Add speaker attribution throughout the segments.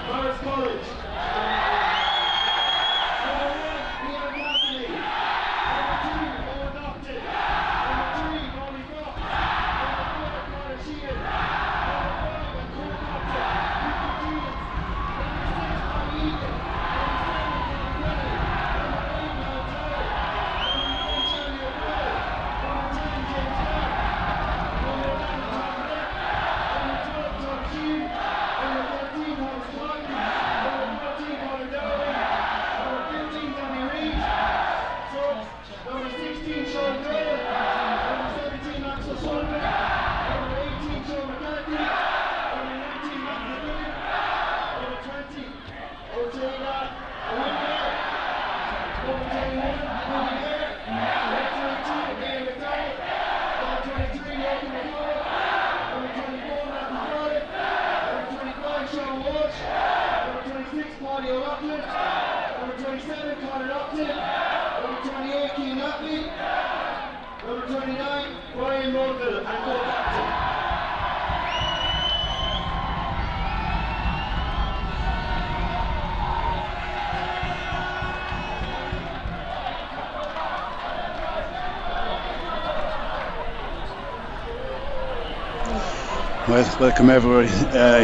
Speaker 1: Marist College.
Speaker 2: Well, welcome everybody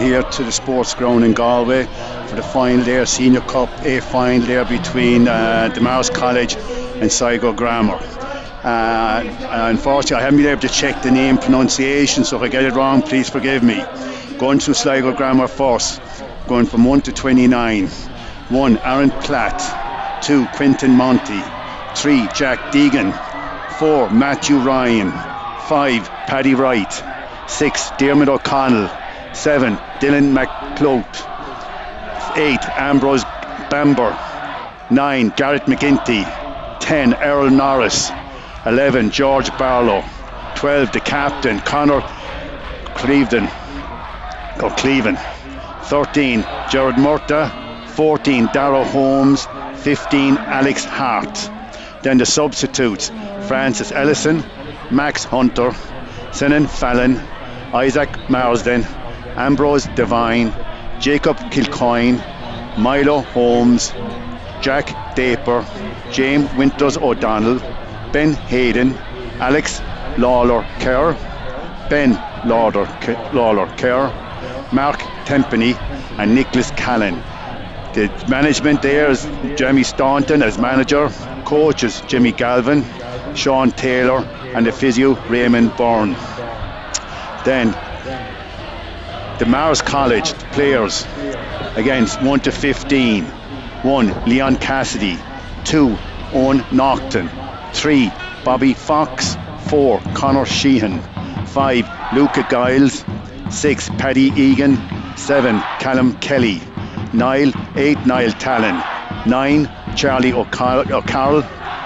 Speaker 2: here to the Sportsground in Galway for the final there, Senior Cup A final there between the Marist College and Sligo Grammar. Unfortunately, I haven't been able to check the name pronunciation, so if I get it wrong, please forgive me. Going from Sligo Grammar first, going from 1 to 29. 1, Aaron Platt. 2, Quinton Monty. 3, Jack Deegan. 4, Matthew Ryan. 5, Paddy Wright. 6, Dermot O'Connell. 7, Dylan McClout. 8, Ambrose Bamber. 9, Garrett McGinty. 10, Errol Norris. 11, George Barlow. 12, the captain, Conor Cleven. 13, Gerard Murta. 14, Darrow Holmes. 15, Alex Hart. Then the substitutes: Francis Ellison, Max Hunter, Senan Fallon, Isaac Marsden, Ambrose Devine, Jacob Kilcoyne, Milo Holmes, Jack Daper, James Winters O'Donnell, Ben Hayden, Alex Lawler Kerr, Ben Lawler Kerr, Mark Tempany and Nicholas Callan. The management there is Jeremy Staunton as manager, coaches Jimmy Galvin, Sean Taylor and the physio Raymond Byrne. Then the Marist College players, again 1 to 15. 1, Leon Cassidy. 2, Owen Naughton. 3, Bobby Fox. 4, Conor Sheehan. 5, Luca Giles. 6, Paddy Egan. 7, Callum Kelly. 8, Niall Talon. 9, Charlie O'Carroll.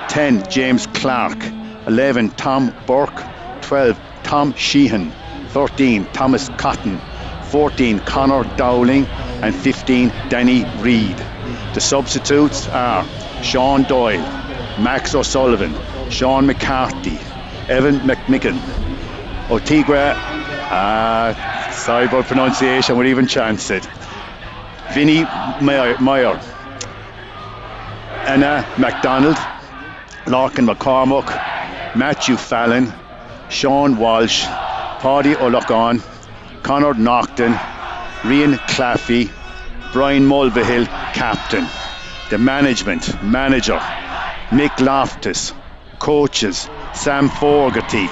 Speaker 2: 10, James Clark. 11, Tom Burke. 12, Tom Sheehan. 13, Thomas Cotton. 14, Conor Dowling. And 15, Danny Reid. The substitutes are Sean Doyle, Max O'Sullivan, Sean McCarthy, Evan McMicken, Otigua, sorry about pronunciation, we'll even chance it, Vinnie Meyer, Anna MacDonald, Larkin McCormack, Matthew Fallon, Sean Walsh, Paddy O'Loughlin, Conor Naughton, Rian Claffey, Brian Mulvihill, captain. The management, manager Mick Loftus, coaches Sam Fogarty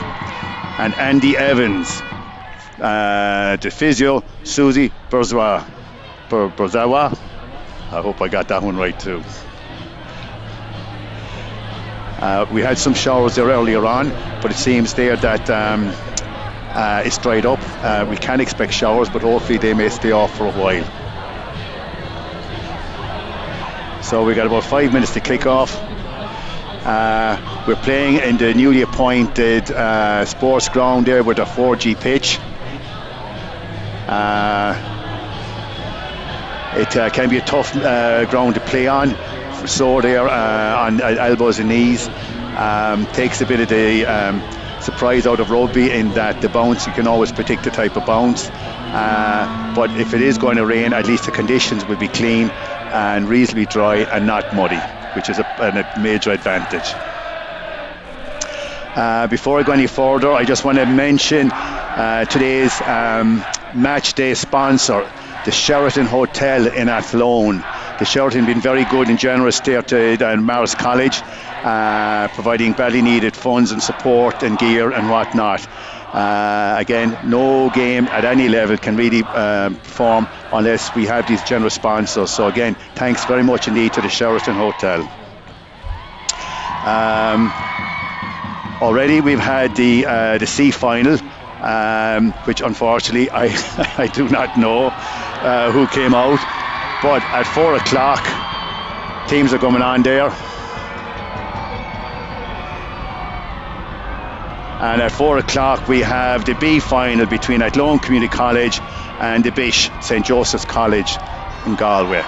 Speaker 2: and Andy Evans, the physio Susie Berzawa. I hope I got that one right too. We had some showers there earlier on, but it seems there that it's dried up. We can't expect showers, but hopefully they may stay off for a while. So we got about 5 minutes to kick off. We're playing in the newly appointed sports ground there with a 4G pitch. It can be a tough ground to play on, sore there on elbows and knees. Takes a bit of the surprise out of rugby in that the bounce, you can always predict the type of bounce. But if it is going to rain, at least the conditions will be clean and reasonably dry and not muddy, which is a major advantage. Before I go any further, I just want to mention today's match day sponsor, the Sheraton Hotel in Athlone. The Sheraton been very good and generous there to Marist College, providing badly needed funds and support and gear and whatnot. Again, no game at any level can really perform unless we have these generous sponsors. So again, thanks very much indeed to the Sheraton Hotel. Already we've had the C final, which unfortunately I do not know who came out, but at 4 o'clock teams are coming on there, and at 4 o'clock we have the B final between Athlone Community College and the Bish St. Joseph's College in Galway.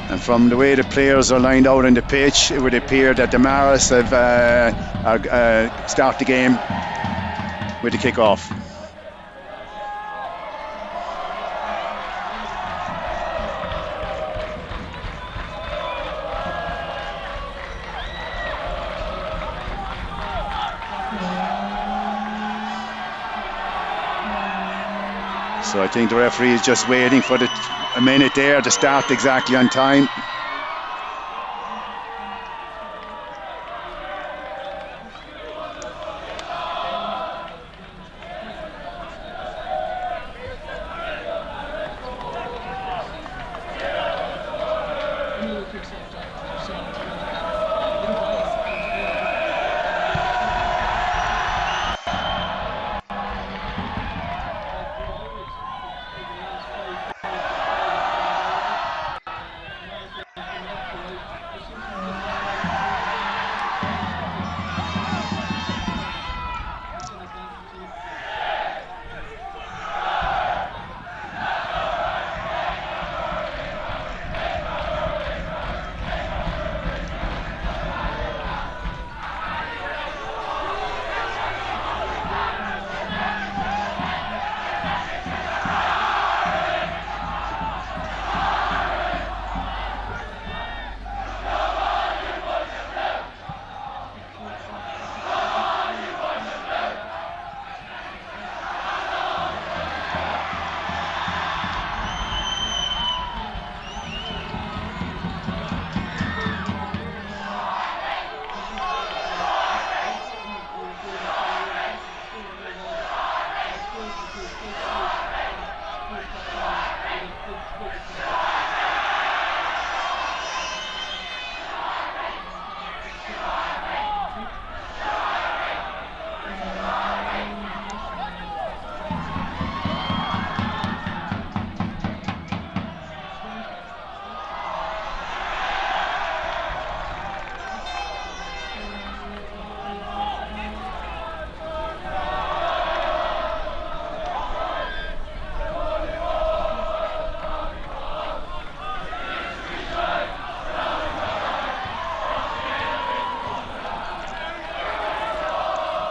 Speaker 2: And from the way the players are lined out on the pitch, it would appear that the Marist have start the game with the kick-off. So I think the referee is just waiting for a minute there to start exactly on time.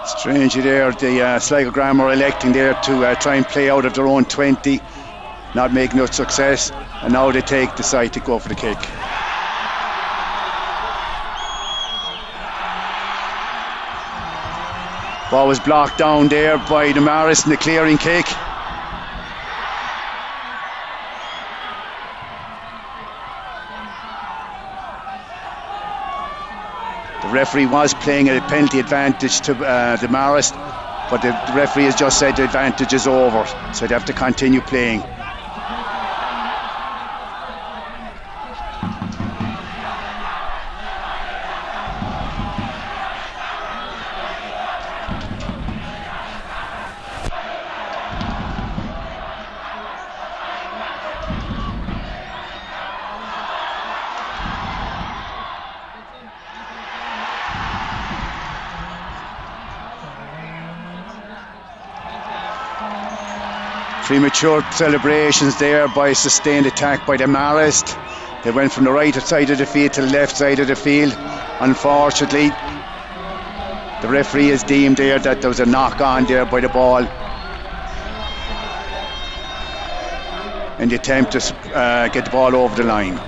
Speaker 2: Strangely there, the Sligo Grammar electing there to try and play out of their own 20, not making no success, and now they decide to go for the kick. Ball was blocked down there by the Marist in the clearing kick. The referee was playing a penalty advantage to the Marist, but the referee has just said the advantage is over, so they have to continue playing. Premature celebrations there by a sustained attack by the Marist. They went from the right side of the field to the left side of the field. Unfortunately, the referee has deemed there that there was a knock on there by the ball in the attempt to get the ball over the line.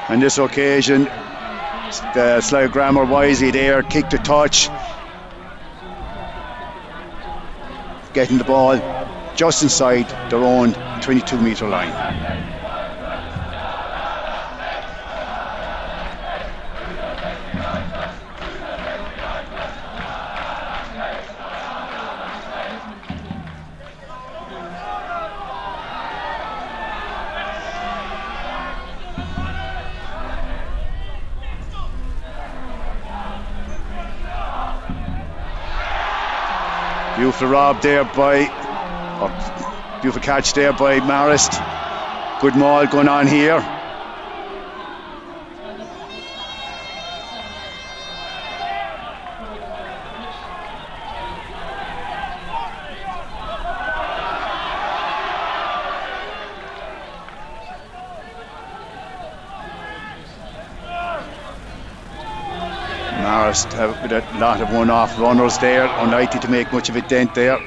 Speaker 2: On this occasion, the Sligo Grammar wisely there, kicked a touch, getting the ball just inside their own 22-metre line. Beautiful rob there beautiful catch there by Marist. Good maul going on here. Marist with a lot of one-off runners there, unlikely to make much of a dent there.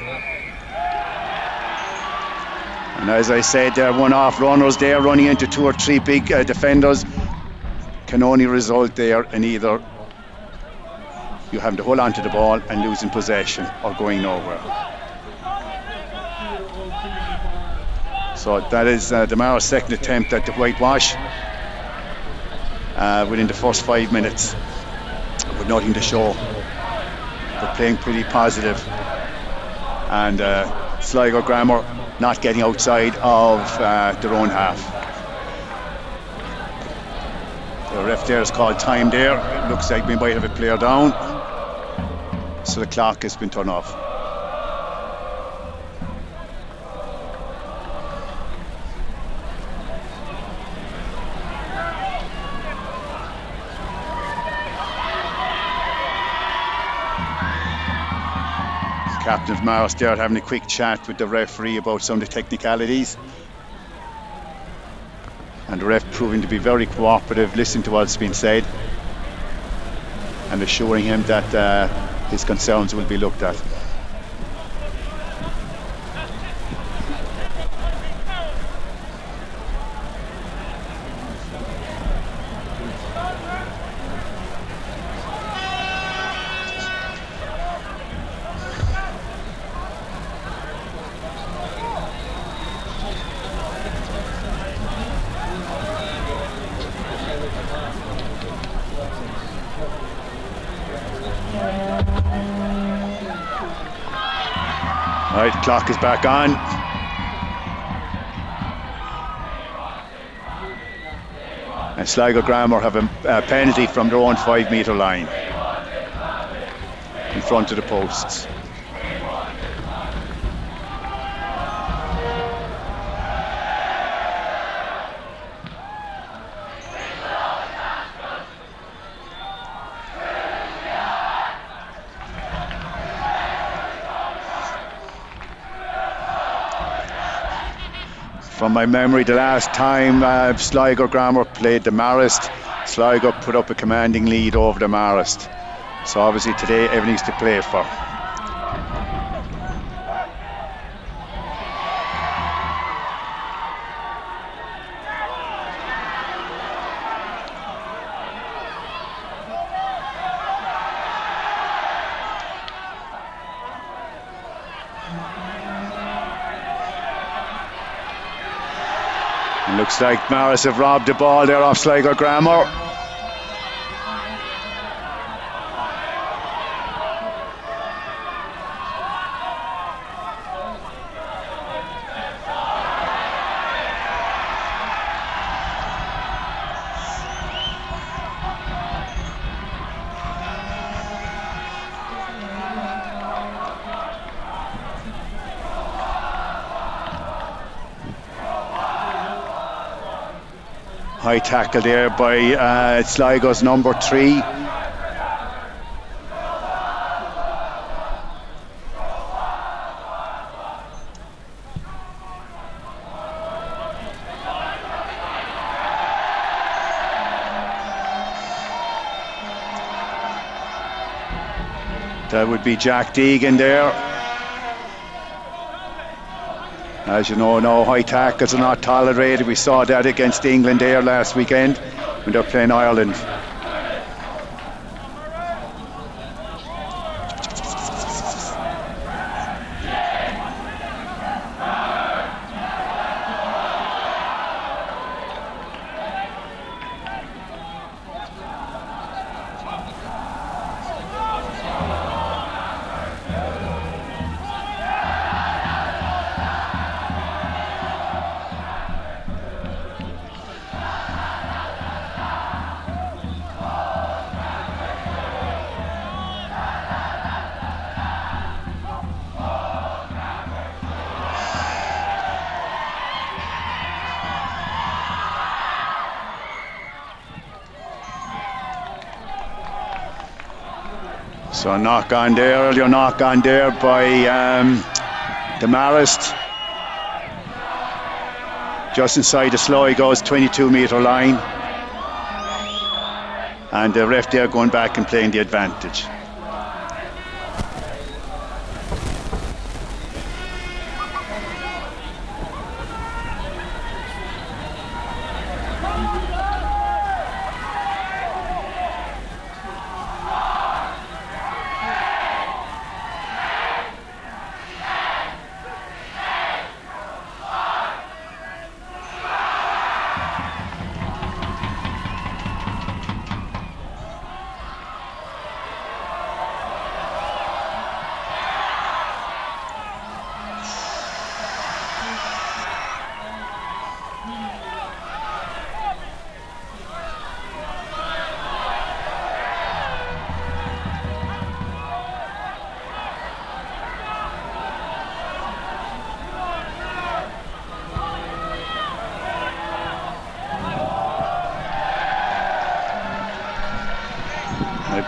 Speaker 2: And as I said, there are one-off runners there running into two or three big defenders can only result there in either you having to hold on to the ball and losing possession or going nowhere. So that is the Marist second attempt at the whitewash within the first 5 minutes. With nothing to show. They're playing pretty positive, and Sligo Grammar not getting outside of their own half. The ref there has called time there. It looks like we might have a player down, so the clock has been turned off. Captain of Marist there having a quick chat with the referee about some of the technicalities, and the ref proving to be very cooperative, listening to what's been said and assuring him that his concerns will be looked at. Right, clock is back on. And Sligo Grammar have a penalty from their own 5-metre line in front of the posts. From my memory, the last time Sligo Grammar played the Marist, Sligo put up a commanding lead over the Marist. So obviously today everything's to play for. Looks like Marist have robbed the ball there off Sligo Grammar. High tackle there by Sligo's number 3. That would be Jack Deegan there. As you know, no high tackles are not tolerated. We saw that against England there last weekend when they were playing Ireland. So knock on there, earlier knock on there by the Marist. Just inside the Sligo's 22-metre line. And the ref there going back and playing the advantage.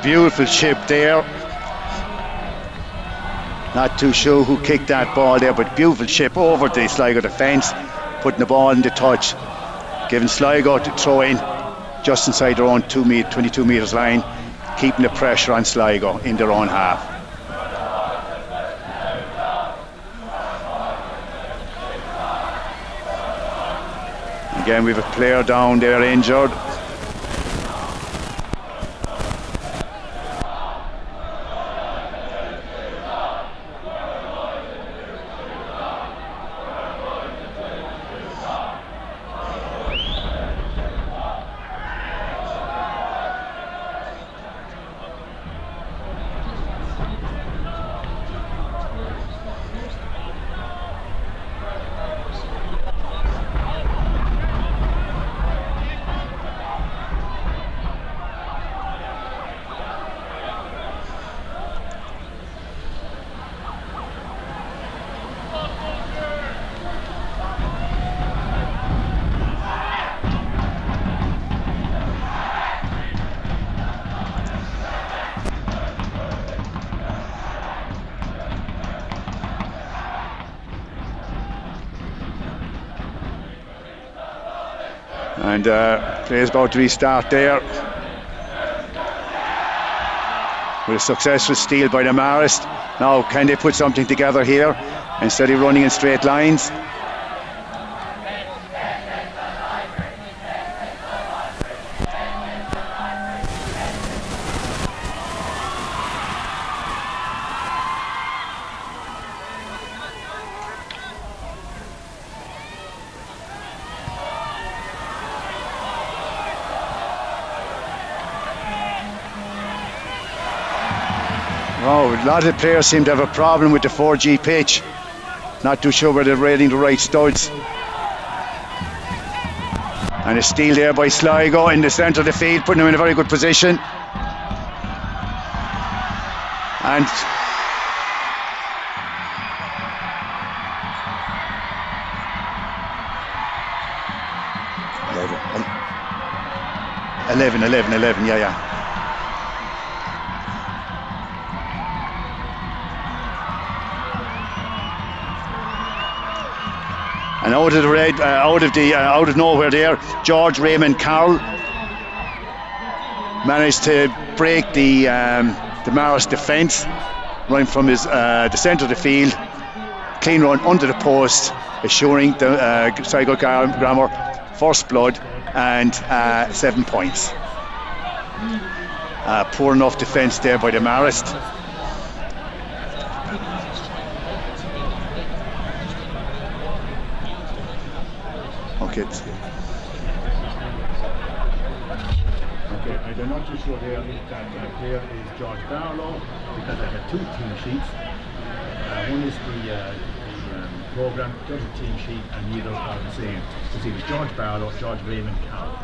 Speaker 2: Beautiful chip there. Not too sure who kicked that ball there, but beautiful chip over the Sligo defence, putting the ball in the touch, giving Sligo to throw in just inside their own 22 metres line, keeping the pressure on Sligo in their own half. Again, we have a player down there injured. And play is about to restart there. With a successful steal by the Marist. Now, can they put something together here instead of running in straight lines? Oh, a lot of the players seem to have a problem with the 4G pitch. Not too sure where they're rating the right studs. And a steal there by Sligo in the centre of the field, putting them in a very good position. And eleven, yeah. And out of the red, out of nowhere there, George Raymond Carroll managed to break the Marist defence right from the centre of the field. Clean run under the post, assuring the Sligo Grammar first blood and 7 points. Poor enough defence there by the Marist. Okay, I'm not too sure there if that player is George Barlow, because I got two team sheets. One is the programme, the other team sheet, and neither are the same. So see, it was George Barlow, George Raymond Carroll.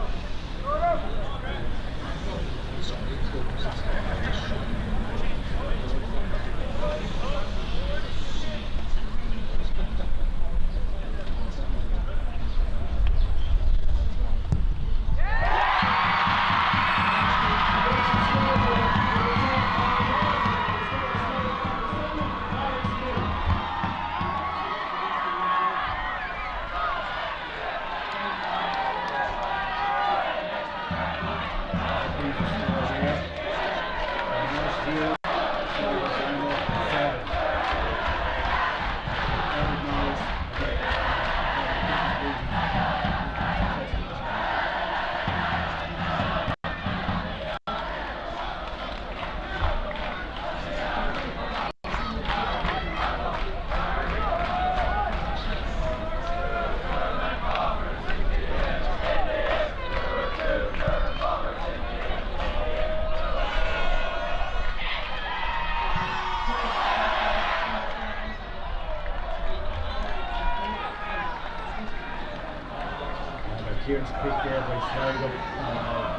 Speaker 2: Kieran's pick there by Sligo.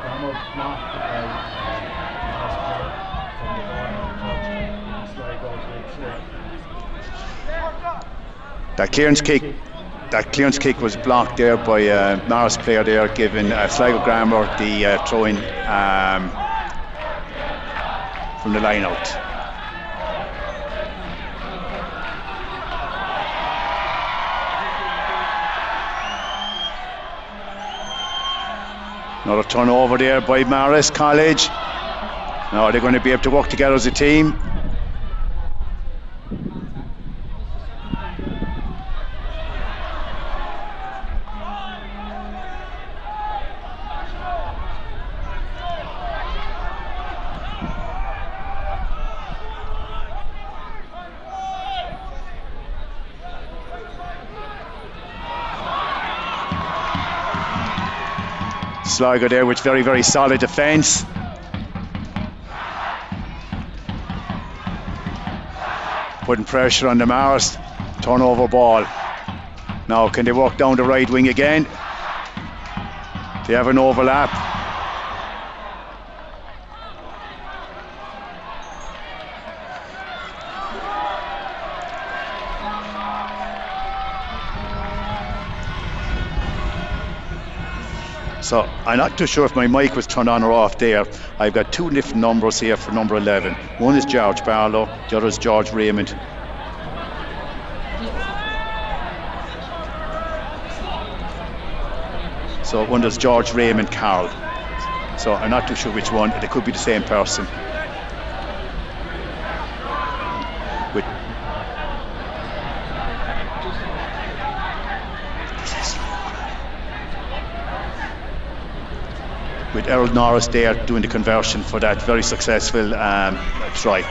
Speaker 2: Grammar blocked by Marist from the corner of Sligo. That clearance kick was blocked there by a Marist player there, giving Sligo Grammar the throw-in from the line out. Another turnover there by Marist College. Now they're going to be able to work together as a team. Sligo there with very, very solid defence. Putting pressure on the Marist. Turnover ball. Now can they walk down the right wing again? They have an overlap. So I'm not too sure if my mic was turned on or off there. I've got two different numbers here for number 11. One is George Barlow, the other is George Raymond. So one is George Raymond Carroll. So I'm not too sure which one. It could be the same person. With Errol Norris there doing the conversion for that very successful try.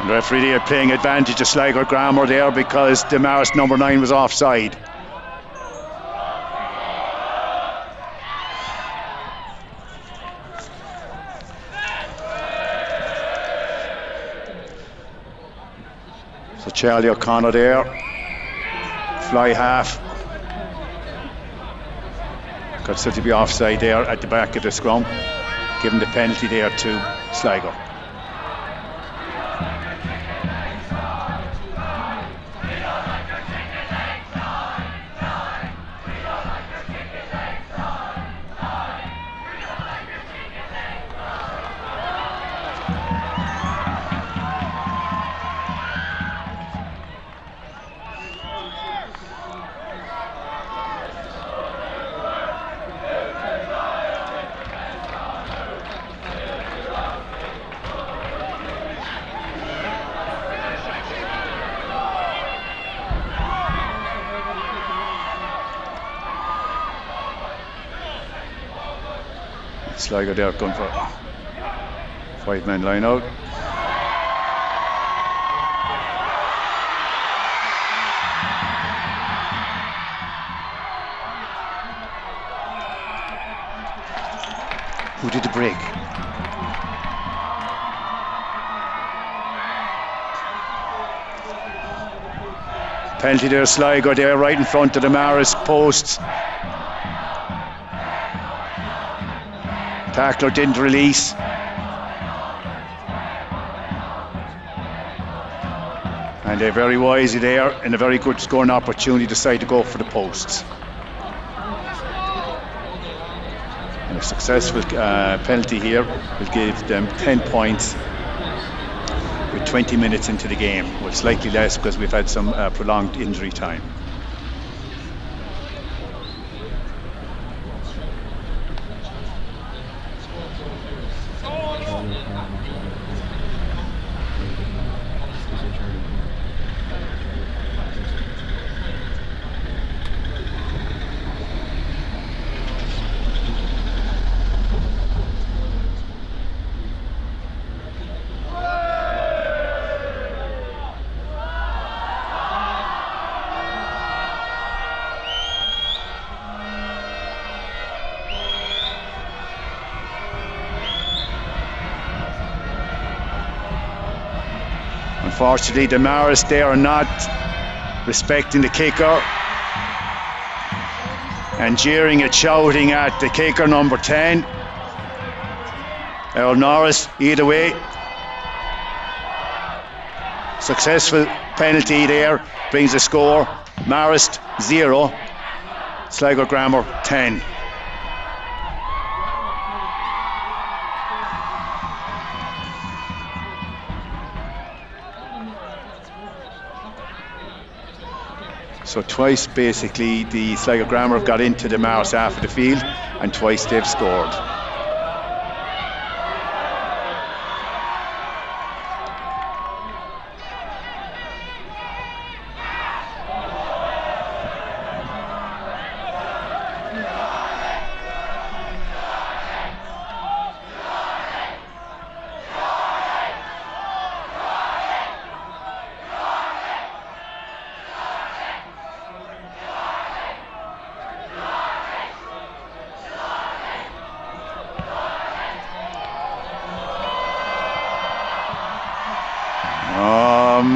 Speaker 2: The referee there playing advantage of Sligo Grammar there because the Marist number 9 was offside. So Charlie O'Connor there, fly half. Got said to be offside there at the back of the scrum, giving the penalty there to Sligo. Sligo there going for 5-man line out. Who did the break? Penalty there, Sligo there right in front of the Marist posts. Tackler didn't release. And they're very wisely there, and a very good scoring opportunity, decide to go for the posts. And a successful penalty here will give them 10 points with 20 minutes into the game. Well, slightly less because we've had some prolonged injury time. Unfortunately, the Marist, they are not respecting the kicker and jeering and shouting at the kicker number 10, Earl Norris. Either way, successful penalty there brings the score Marist 0, Sligo Grammar 10. So twice basically the Sligo Grammar have got into the Marist half of the field, and twice they've scored.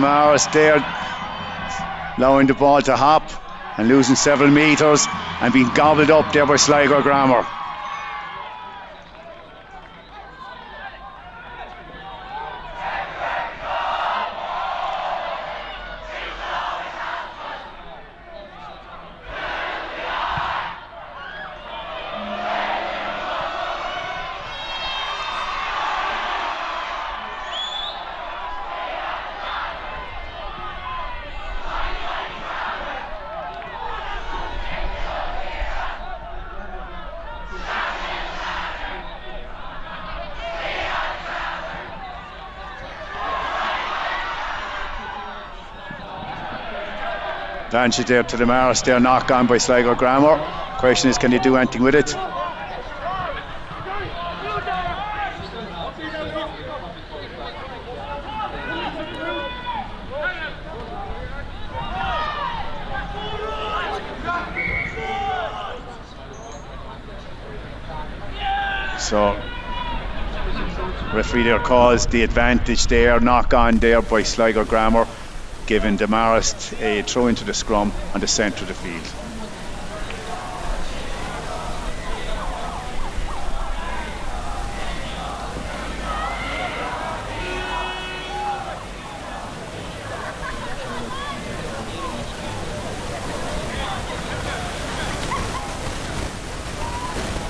Speaker 2: Marist there, allowing the ball to hop and losing several metres and being gobbled up there by Sligo Grammar. Advantage there to the Marist there, knock on by Sligo Grammar. Question is, can they do anything with it? So referee there calls the advantage there, knock on there by Sligo Grammar, giving the Marist a throw into the scrum on the centre of the field.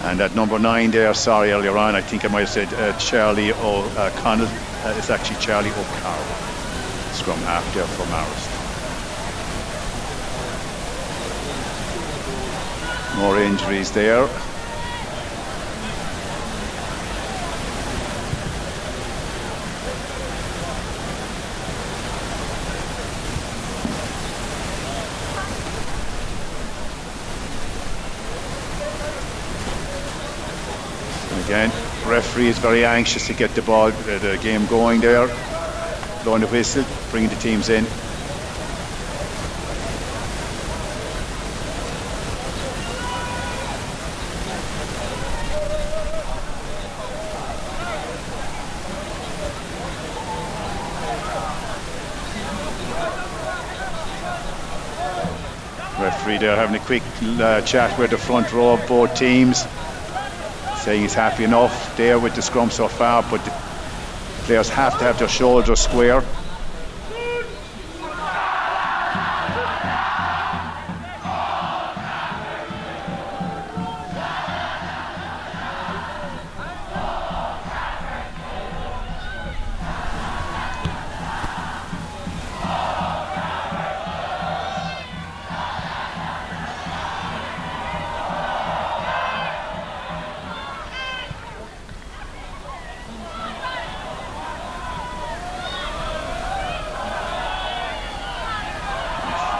Speaker 2: And at number 9 there, sorry, earlier on, I think I might have said Charlie O'Connell. It's actually Charlie O'Carroll. Scrum half there for Marist. More injuries there. And again, referee is very anxious to get the ball, the game going there. Blowing the whistle, bringing the teams in. Referee there having a quick chat with the front row of both teams, saying he's happy enough there with the scrum so far, but the players have to have their shoulders square.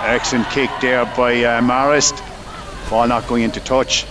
Speaker 2: Excellent kick there by Marist. Ball not going into touch.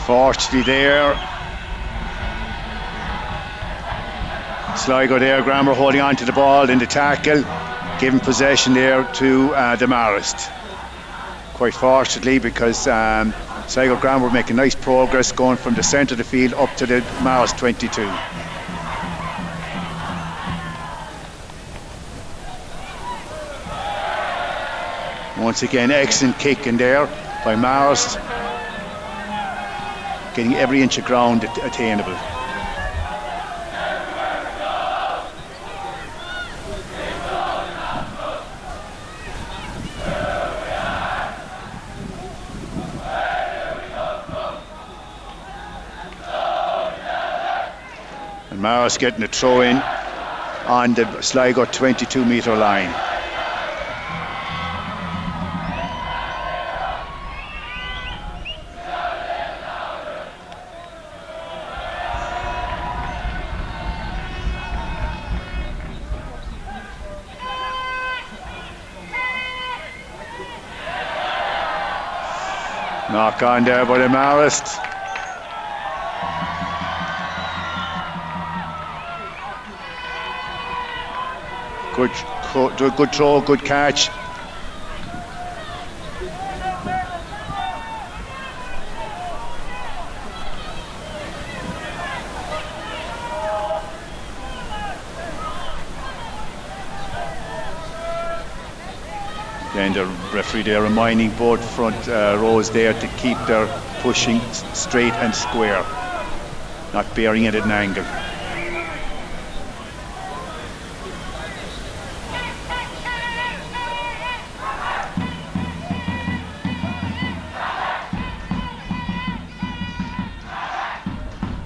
Speaker 2: Unfortunately there, Sligo there, Grammar holding on to the ball in the tackle, giving possession there to the Marist. Quite fortunately, because Sligo Grammar were making nice progress going from the centre of the field up to the Marist 22. Once again, excellent kick in there by Marist, getting every inch of ground attainable. And Marist getting a throw in on the Sligo 22-metre line. Knock on there by the Marist. Good throw, good catch. And the referee there reminding both front rows there to keep their pushing straight and square, not bearing it at an angle.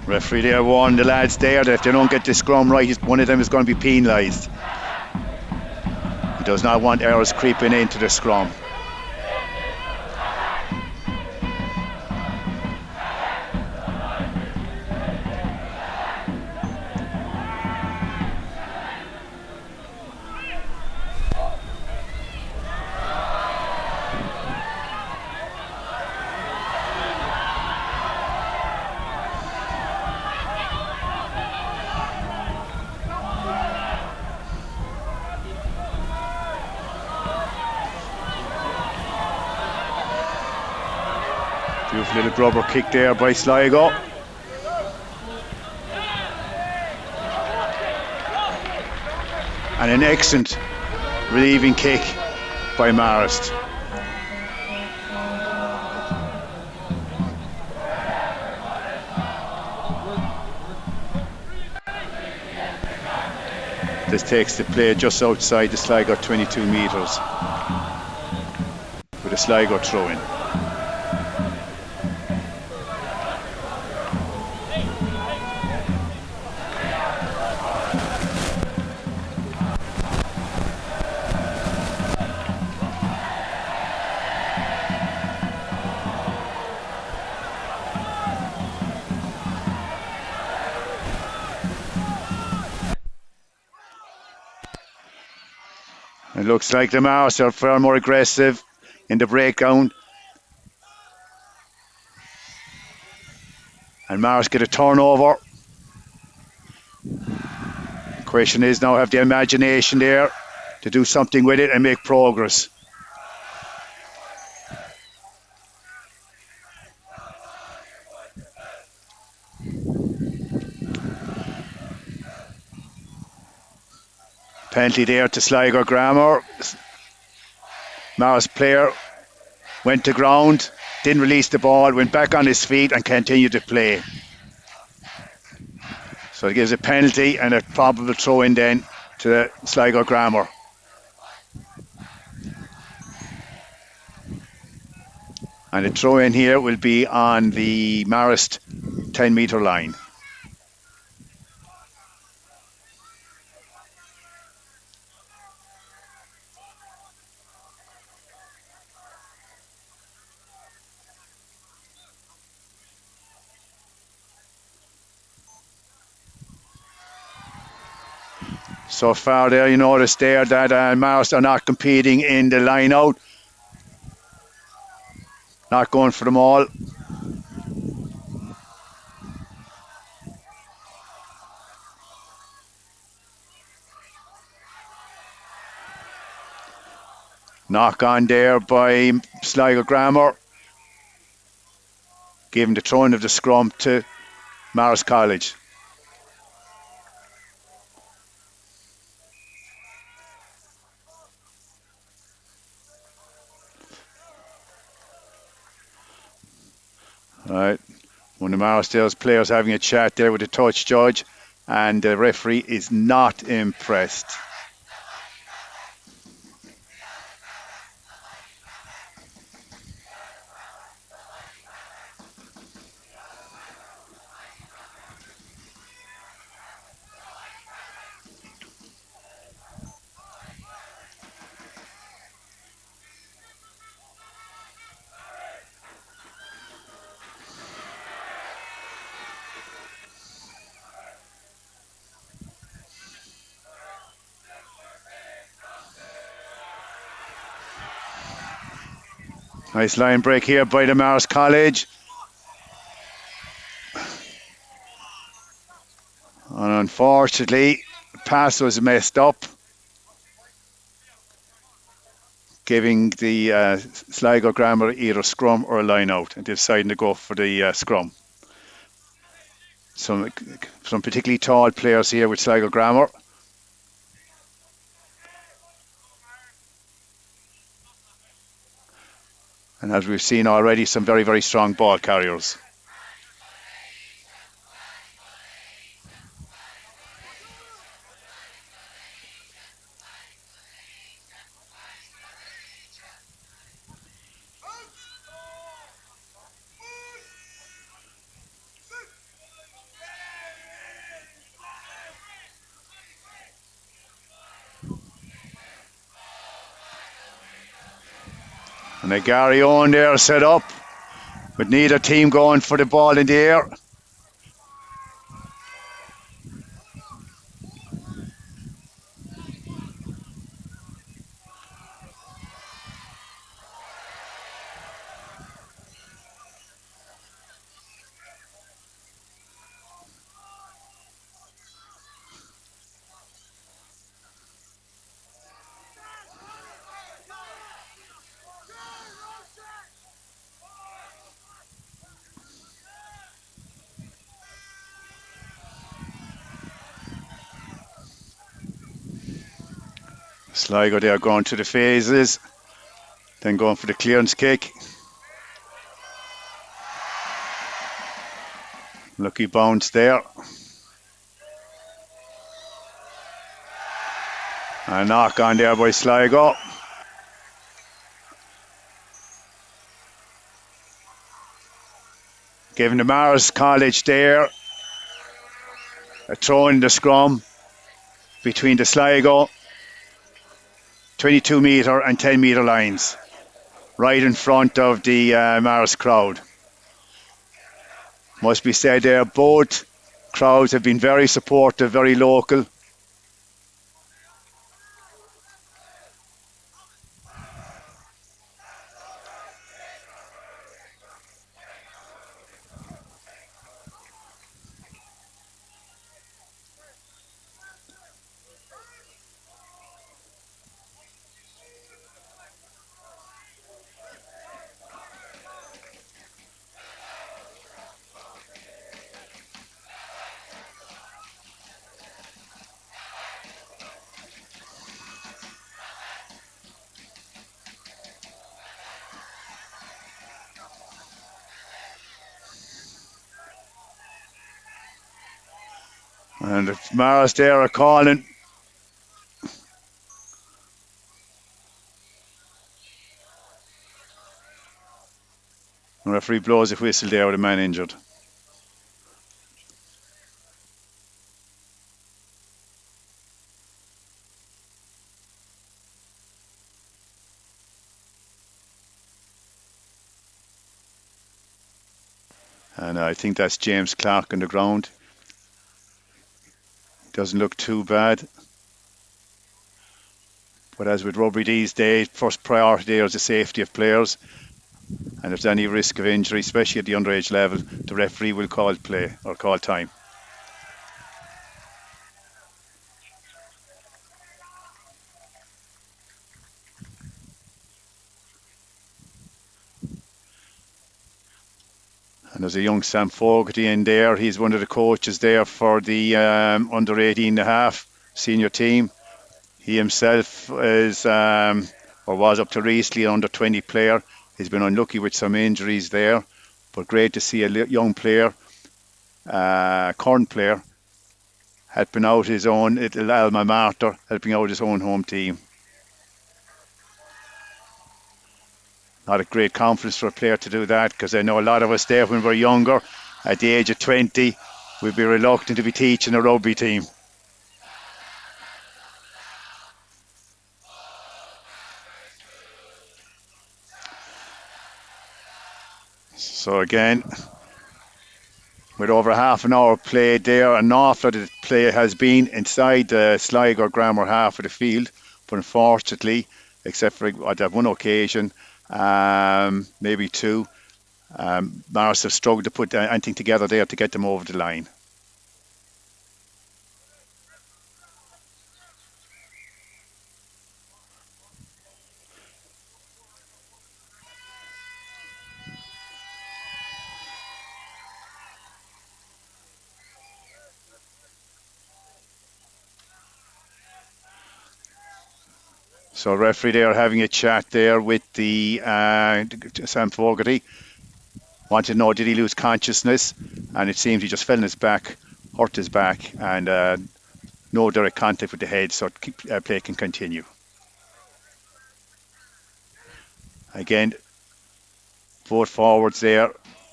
Speaker 2: Referee there warned the lads there that if they don't get the scrum right, one of them is going to be penalised. He does not want errors creeping into the scrum. Beautiful little grubber kick there by Sligo. And an excellent relieving kick by Marist. This takes the play just outside the Sligo 22 metres with a Sligo throw in. It looks like the Marist are far more aggressive in the breakdown. And Marist get a turnover. The question is now, have the imagination there to do something with it and make progress. Penalty there to Sligo Grammar. Marist player went to ground, didn't release the ball, went back on his feet and continued to play. So it gives a penalty and a probable throw in then to Sligo Grammar. And the throw in here will be on the Marist 10-metre line. So far there, you notice there that Marist are not competing in the line out. Not going for them all. Knock on there by Sligo Grammar. Giving the throwing of the scrum to Marist College. Right, one of Marist's players having a chat there with the touch judge, and the referee is not impressed. Nice line break here by the Marist College. And unfortunately, the pass was messed up, giving the Sligo Grammar either scrum or a line out, and they decided to go for the scrum. Some particularly tall players here with Sligo Grammar. And as we've seen already, some very, very strong ball carriers. And a Gary Owen there set up, with neither team going for the ball in the air. Sligo there going to the phases, then going for the clearance kick. Lucky bounce there. A knock on there by Sligo. Giving the Marist College there a throw in the scrum between the Sligo 22 metre and 10 metre lines, right in front of the Marist crowd. Must be said there, both crowds have been very supportive, very local. And the Marist there are calling. The referee blows a whistle there with a man injured. And I think that's James Clark on the ground. Doesn't look too bad. But as with rugby these days, first priority there is the safety of players. And if there's any risk of injury, especially at the underage level, the referee will call play or call time. And there's a young Sam Fogarty in there. He's one of the coaches there for the under 18 and a half senior team. He himself is, or was up to recently, an under 20 player. He's been unlucky with some injuries there, but great to see a young player, current player, helping out his own little alma mater, helping out his own home team. Not a great confidence for a player to do that, because I know a lot of us there when we were younger, at the age of 20, we'd be reluctant to be teaching a rugby team. So again, with over half an hour played there, an awful lot of play has been inside the Sligo Grammar half of the field, but unfortunately, except for at that one occasion, maybe two. Marist have struggled to put anything together there to get them over the line. So referee there having a chat there with the Sam Fogarty. Wanted to know, did he lose consciousness? And it seems he just fell on his back, hurt his back, and no direct contact with the head, so play can continue. Again, both forwards there,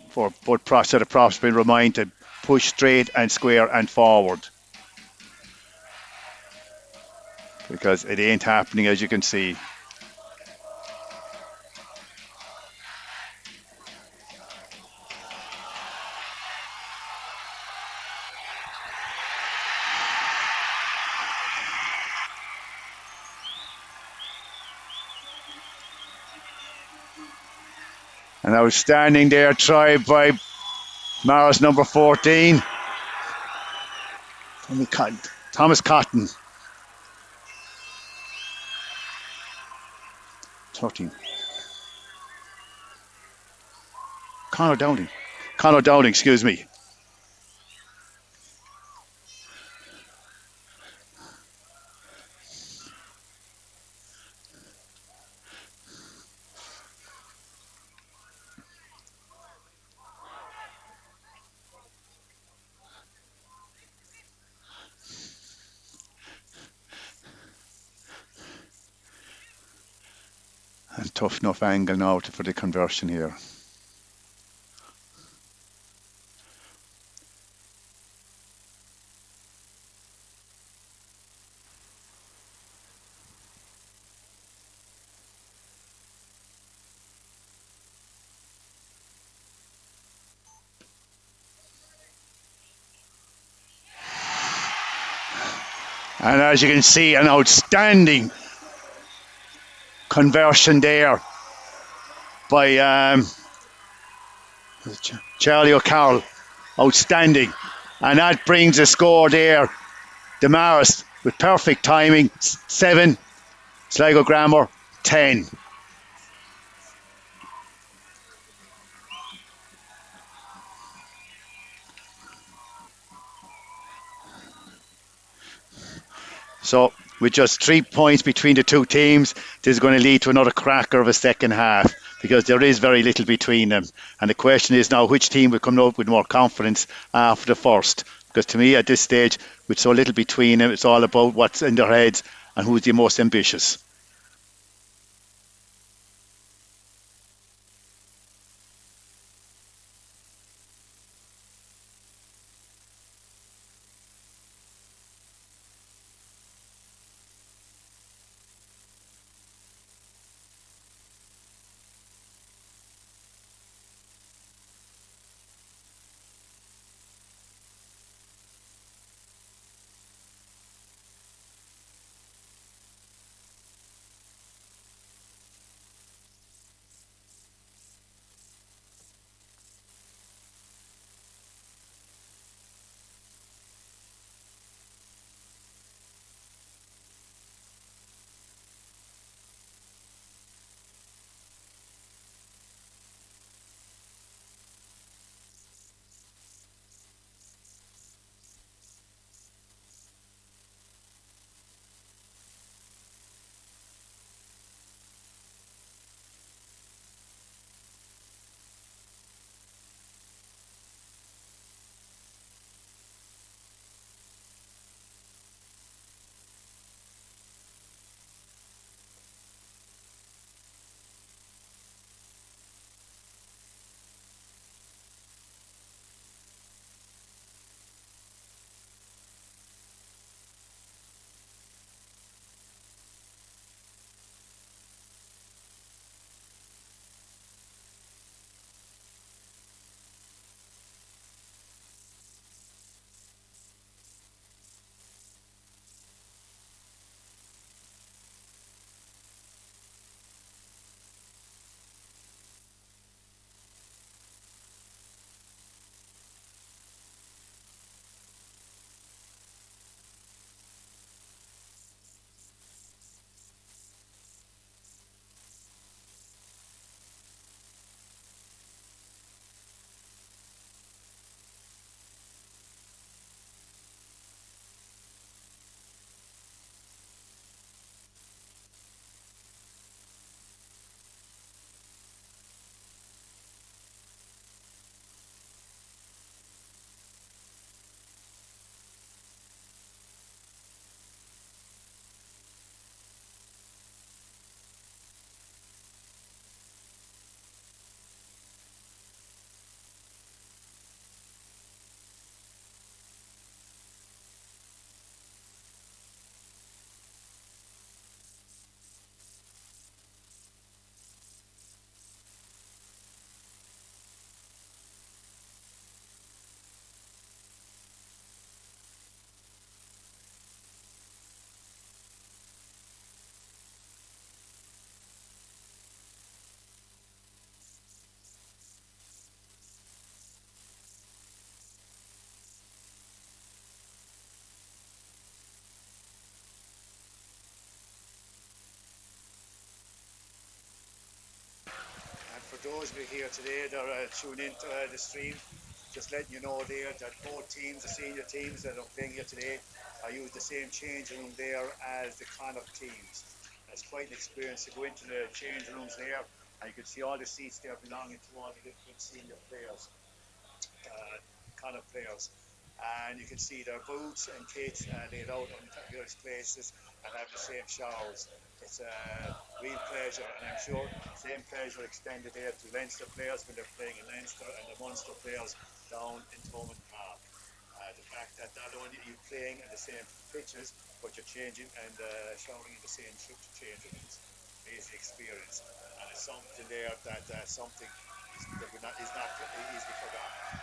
Speaker 2: for both set of props being reminded to push straight and square and forward. Because it ain't happening, as you can see. An outstanding there try by Marist, number 14. Thomas Cotton. 13. Conor Dowling. Conor Dowling, excuse me. And tough enough angle now for the conversion here. And as you can see, an outstanding conversion there by Charlie O'Carroll. Outstanding. And that brings a score there. Marist with perfect timing, 7. Sligo Grammar, 10. So with just 3 points between the two teams, this is going to lead to another cracker of a second half because there is very little between them. And the question is now which team will come out with more confidence after the first. Because to me at this stage, with so little between them, it's all about what's in their heads and who's the most ambitious. those of you here today that are tuning into the stream, just letting you know there that both teams, the senior teams that are playing here today, are using the same changing room there as the Connacht teams. It's quite an experience to go into the change rooms there, and you can see all the seats there belonging to all the different senior players, Connacht players. And you can see their boots and kits laid out on various places and have the same showers. It's a real pleasure, and I'm sure same pleasure extended there to Leinster players when they're playing in Leinster and the Munster players down in Thomond Park. The fact that not only are you playing in the same pitches, but you're changing and showering in the same change rooms. Amazing experience, and it's something there that something is not easily forgotten.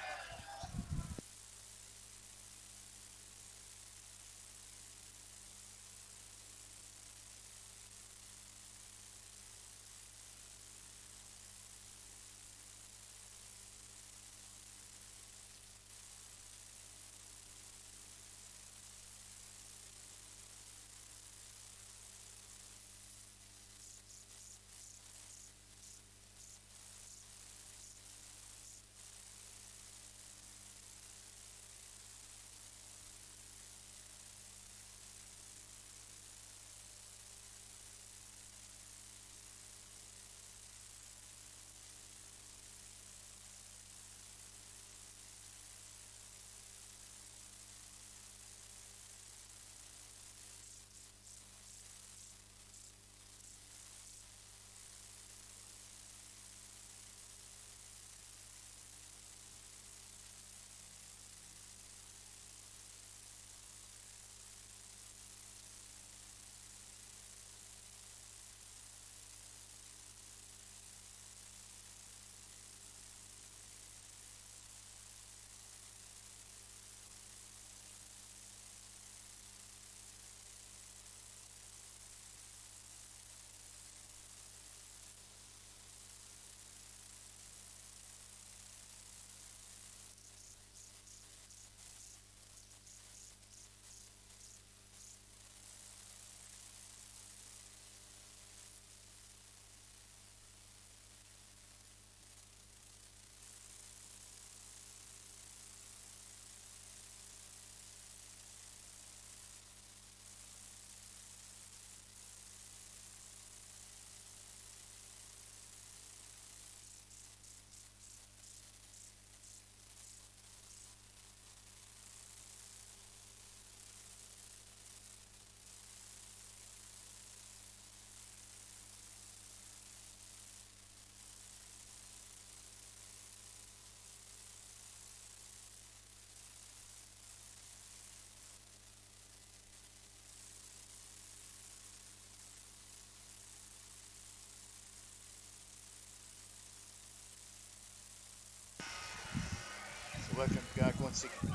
Speaker 2: So welcome back once again.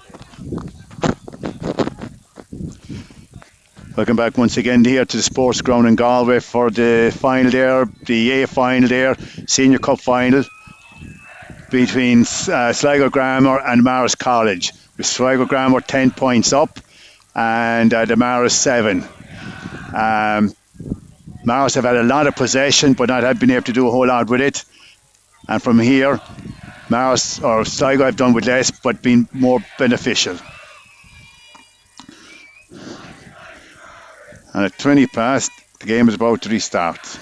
Speaker 2: Welcome back once again here to the Sportsground in Galway for the final there, the A final there, Senior Cup final between Sligo Grammar and Marist College. With Sligo Grammar 10 points up and the Marist 7. Marist have had a lot of possession but not have been able to do a whole lot with it. And from here, Marist or Sligo have done with less but been more beneficial. And at 20 past, the game is about to restart.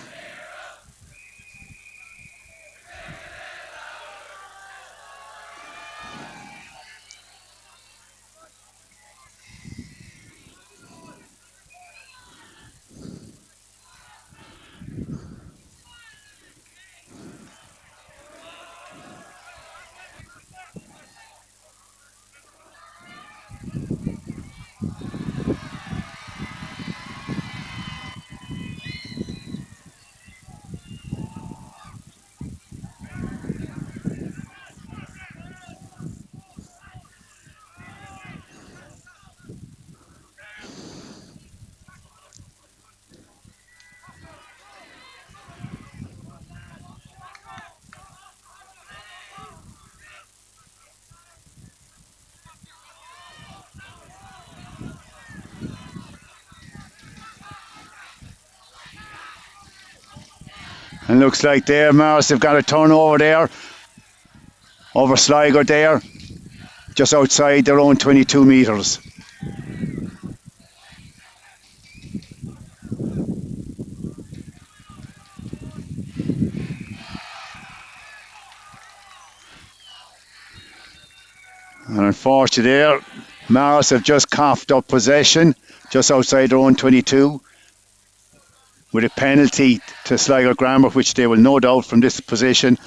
Speaker 2: And looks like there, Marist have got a turnover there over Sligo there, just outside their own 22 metres. And unfortunately there, Marist have just coughed up possession just outside their own 22 with a penalty to Sligo Grammar, which they will no doubt from this position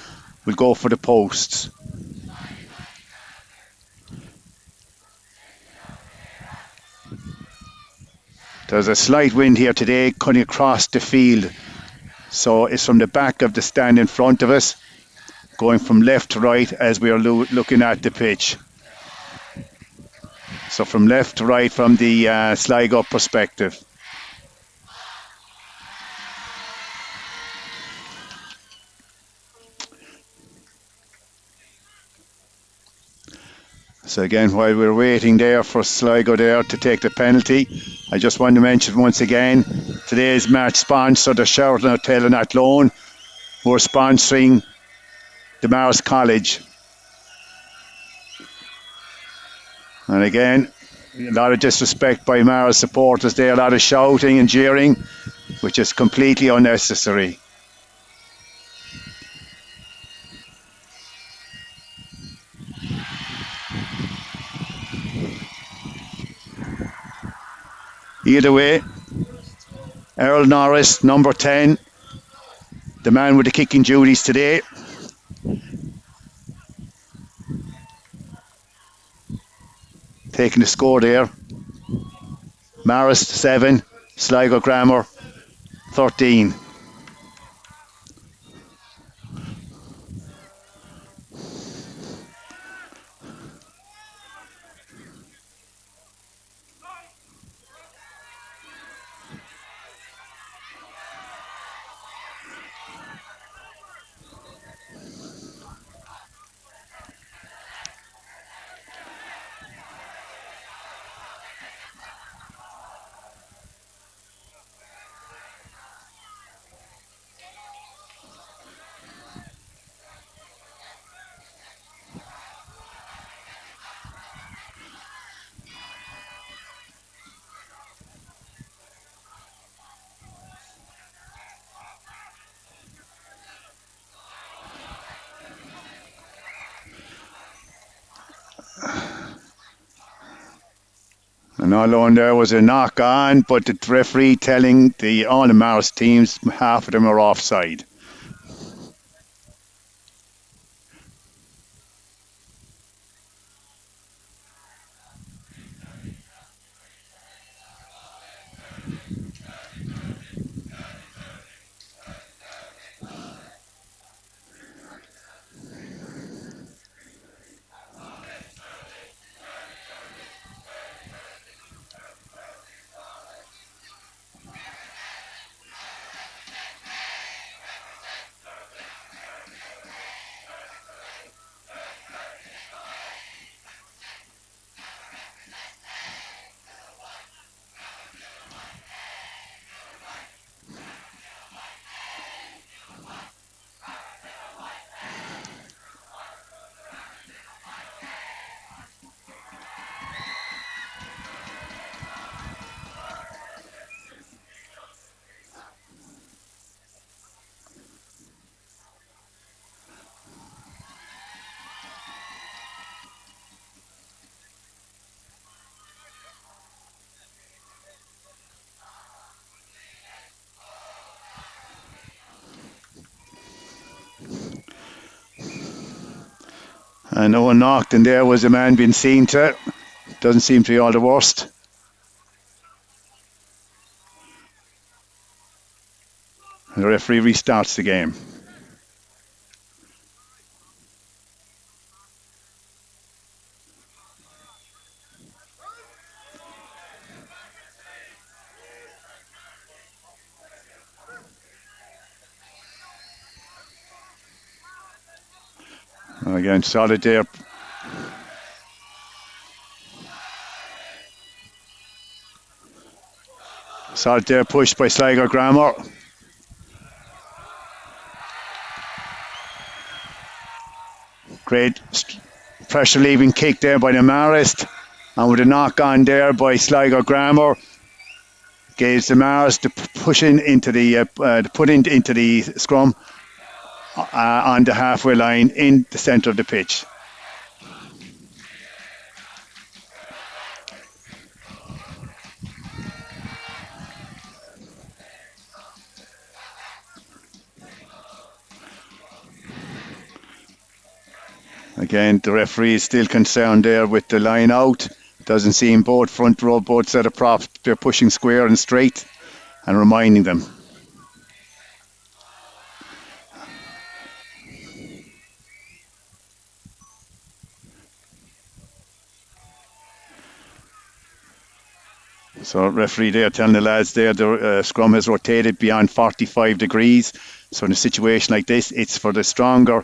Speaker 2: will go for the posts. There's a slight wind here today cutting across the field, so it's from the back of the stand in front of us, going from left to right as we are looking at the pitch. So from left to right from the Sligo perspective. So again, while we're waiting there for Sligo there to take the penalty, I just want to mention once again today's match sponsor, the Sheraton Hotel in Athlone, who are sponsoring the Marist College. And again, a lot of disrespect by Marist supporters there, a lot of shouting and jeering, which is completely unnecessary. Either way, Earl Norris, number 10, the man with the kicking duties today. Taking the score there. Marist 7, Sligo Grammar 13. And all alone there was a knock on, but the referee telling all the Marist teams half of them are offside. And no one knocked, and there was a man being seen to. Doesn't seem to be all the worst. And the referee restarts the game. Again, solid there. Solid there, pushed by Sligo Grammar. Great pressure leaving kick there by the Marist. And with a knock on there by Sligo Grammar, gives the Marist to push in into into the scrum on the halfway line in the centre of the pitch. Again, the referee is still concerned there with the line out. Doesn't seem both front row, both set of props, they're pushing square and straight and reminding them. So referee there telling the lads there the scrum has rotated beyond 45 degrees. So in a situation like this, it's for the stronger,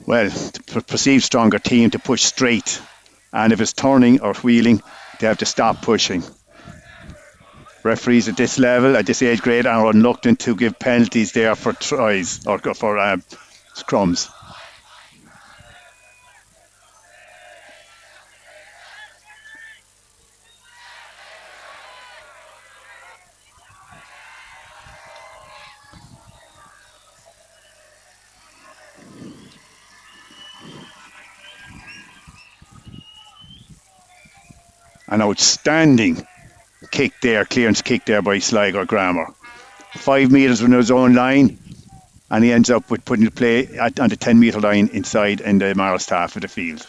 Speaker 2: the perceived stronger team to push straight. And if it's turning or wheeling, they have to stop pushing. Referees at this level, at this age grade, are reluctant to give penalties there for tries or for scrums. An outstanding kick there, clearance kick there by Sligo Grammar. 5 metres from his own line, and he ends up with putting the play on the 10 metre line inside in the Marist half of the field.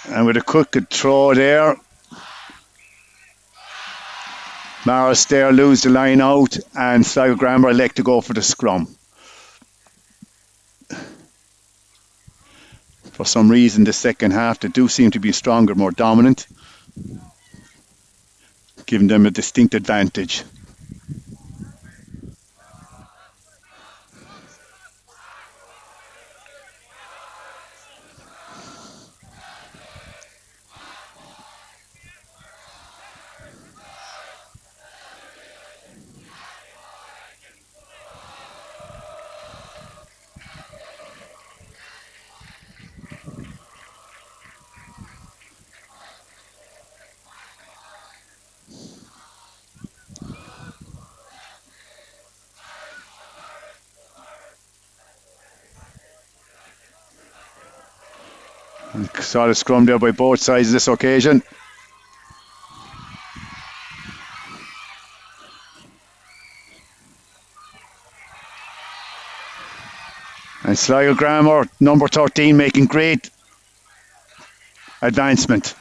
Speaker 2: And with a quick throw there, Marist there lose the line out, and Sligo Grammar elect to go for the scrum. For some reason, the second half, they do seem to be stronger, more dominant, giving them a distinct advantage. Saw the scrum there by both sides this occasion. And Sligo Grammar, number 13, making great advancement.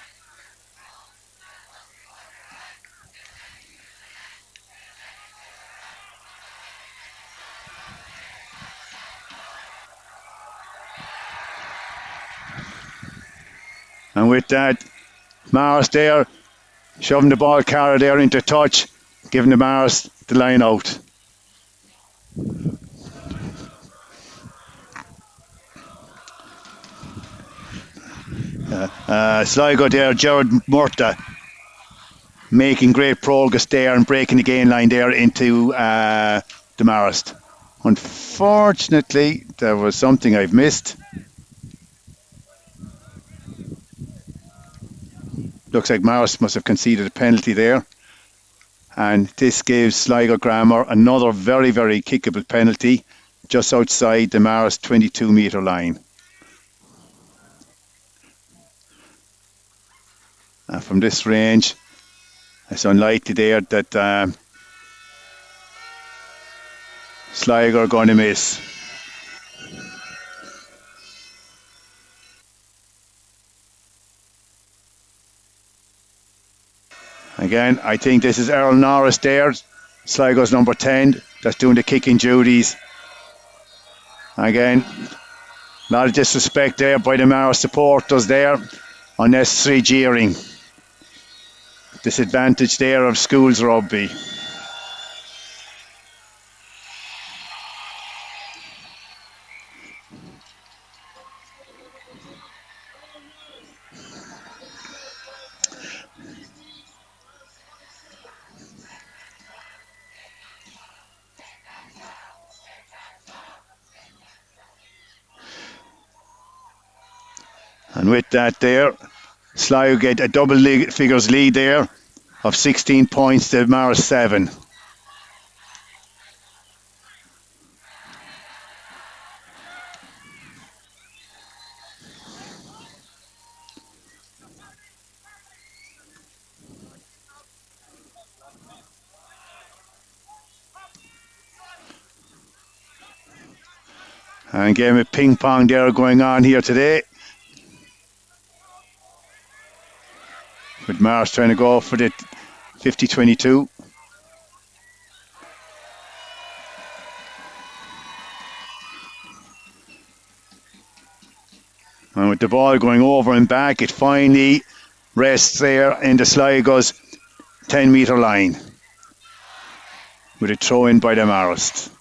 Speaker 2: And with that, Marist there, shoving the ball carrier there into touch, giving the Marist the line out. Sligo there, Gerard Murta, making great progress there and breaking the gain line there into the Marist. Unfortunately, there was something I've missed. Looks like Marist must have conceded a penalty there. And this gives Sligo Grammar another very, very kickable penalty just outside the Marist 22 metre line. And from this range, it's unlikely there that Sligo are going to miss. Again, I think this is Earl Norris there, Sligo's number 10, that's doing the kicking duties. Again, A lot of disrespect there by the Marist supporters there. Unnecessary jeering. Disadvantage there of schools rugby. And with that there, Sligo get a double figures lead there of 16 points to Marist 7. And game of ping pong there going on here today. With Marist trying to go for the 50-22. And with the ball going over and back, it finally rests there in the Sligo's 10-metre line. With a throw in by the Marist.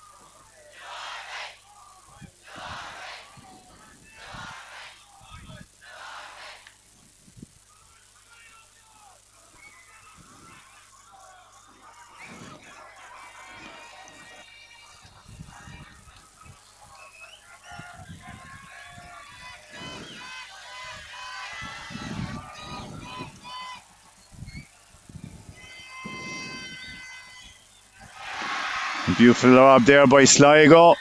Speaker 2: Beautiful lob there by Sligo.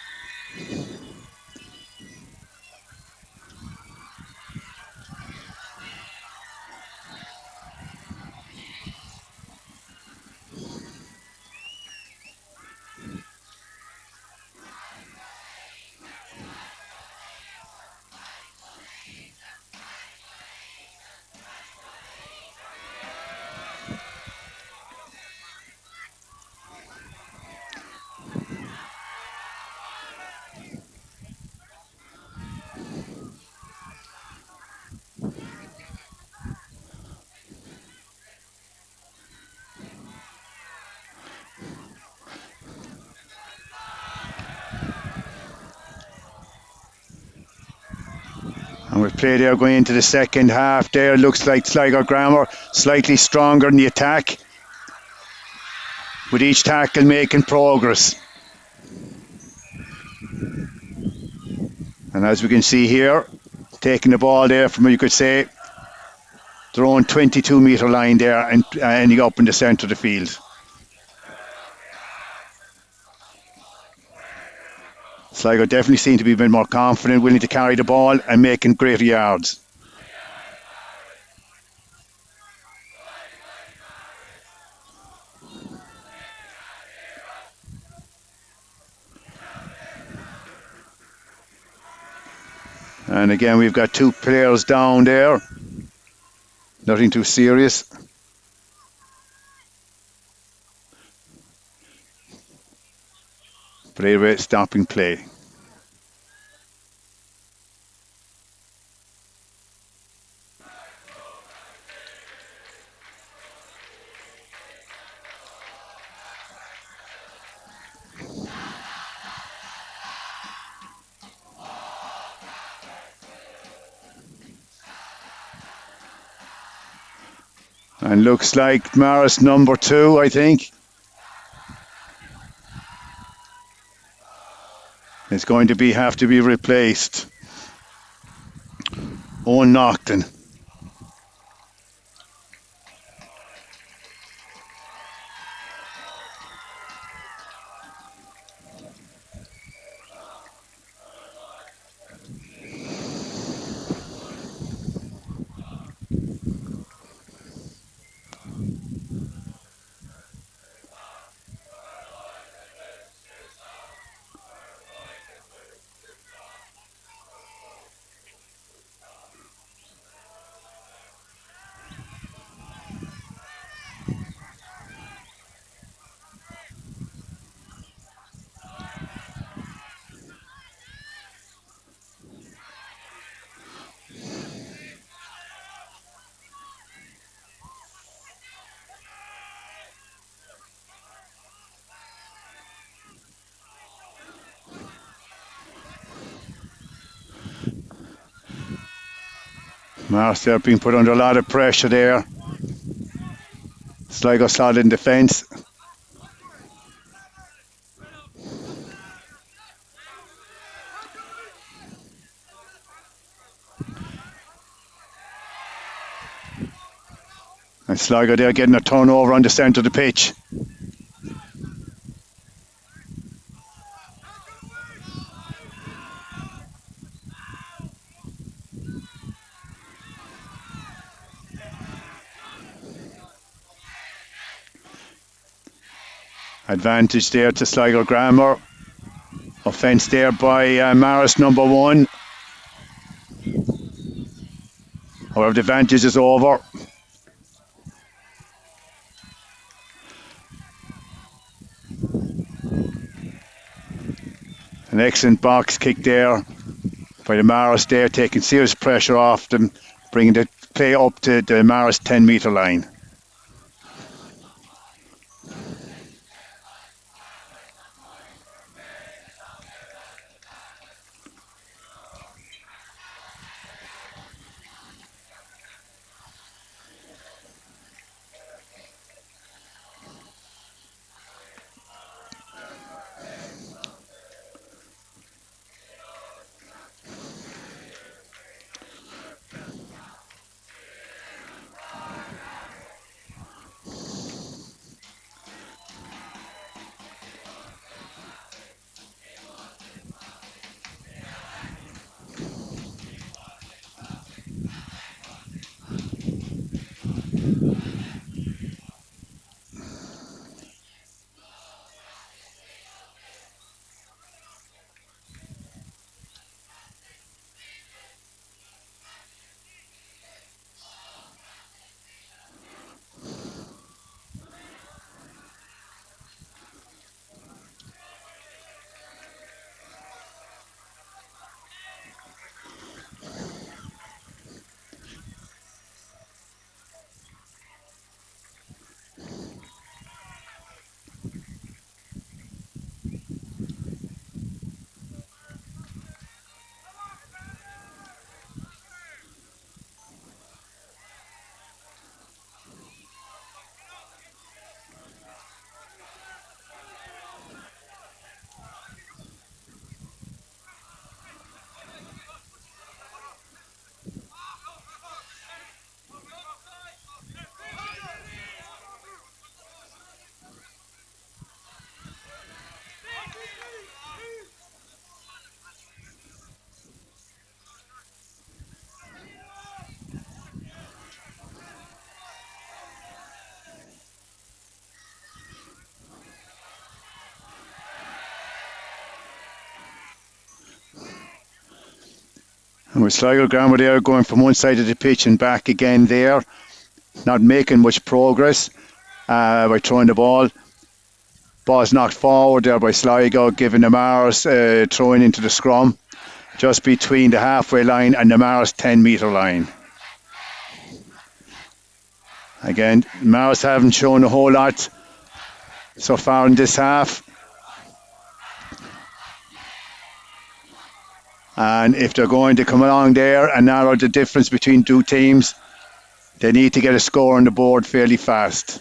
Speaker 2: And with play there going into the second half there, looks like Sligo Grammar slightly stronger in the attack. With each tackle making progress. And as we can see here, taking the ball there from, you could say, their own 22-metre line there and ending up in the centre of the field. Sligo definitely seem to be a bit more confident, willing to carry the ball and making greater yards. And again, we've got two players down there. Nothing too serious. Play rate stopping play. And looks like Marist number 2, I think. It's going to have to be replaced. Owen Naughton. Marist there being put under a lot of pressure there. Sligo solid in defence. And Sligo there getting a turnover on the centre of the pitch. Advantage there to Sligo Grammar. Offence there by Marist, number 1. However, the advantage is over. An excellent box kick there by the Marist there, taking serious pressure off them, bringing the play up to the Marist 10-metre line. And with Sligo Grammar there going from one side of the pitch and back again there, not making much progress by throwing the ball. Ball's knocked forward there by Sligo, giving the Marist throwing into the scrum, just between the halfway line and the Marist 10-metre line. Again, Marist haven't shown a whole lot so far in this half. And if they're going to come along there and narrow the difference between two teams, they need to get a score on the board fairly fast.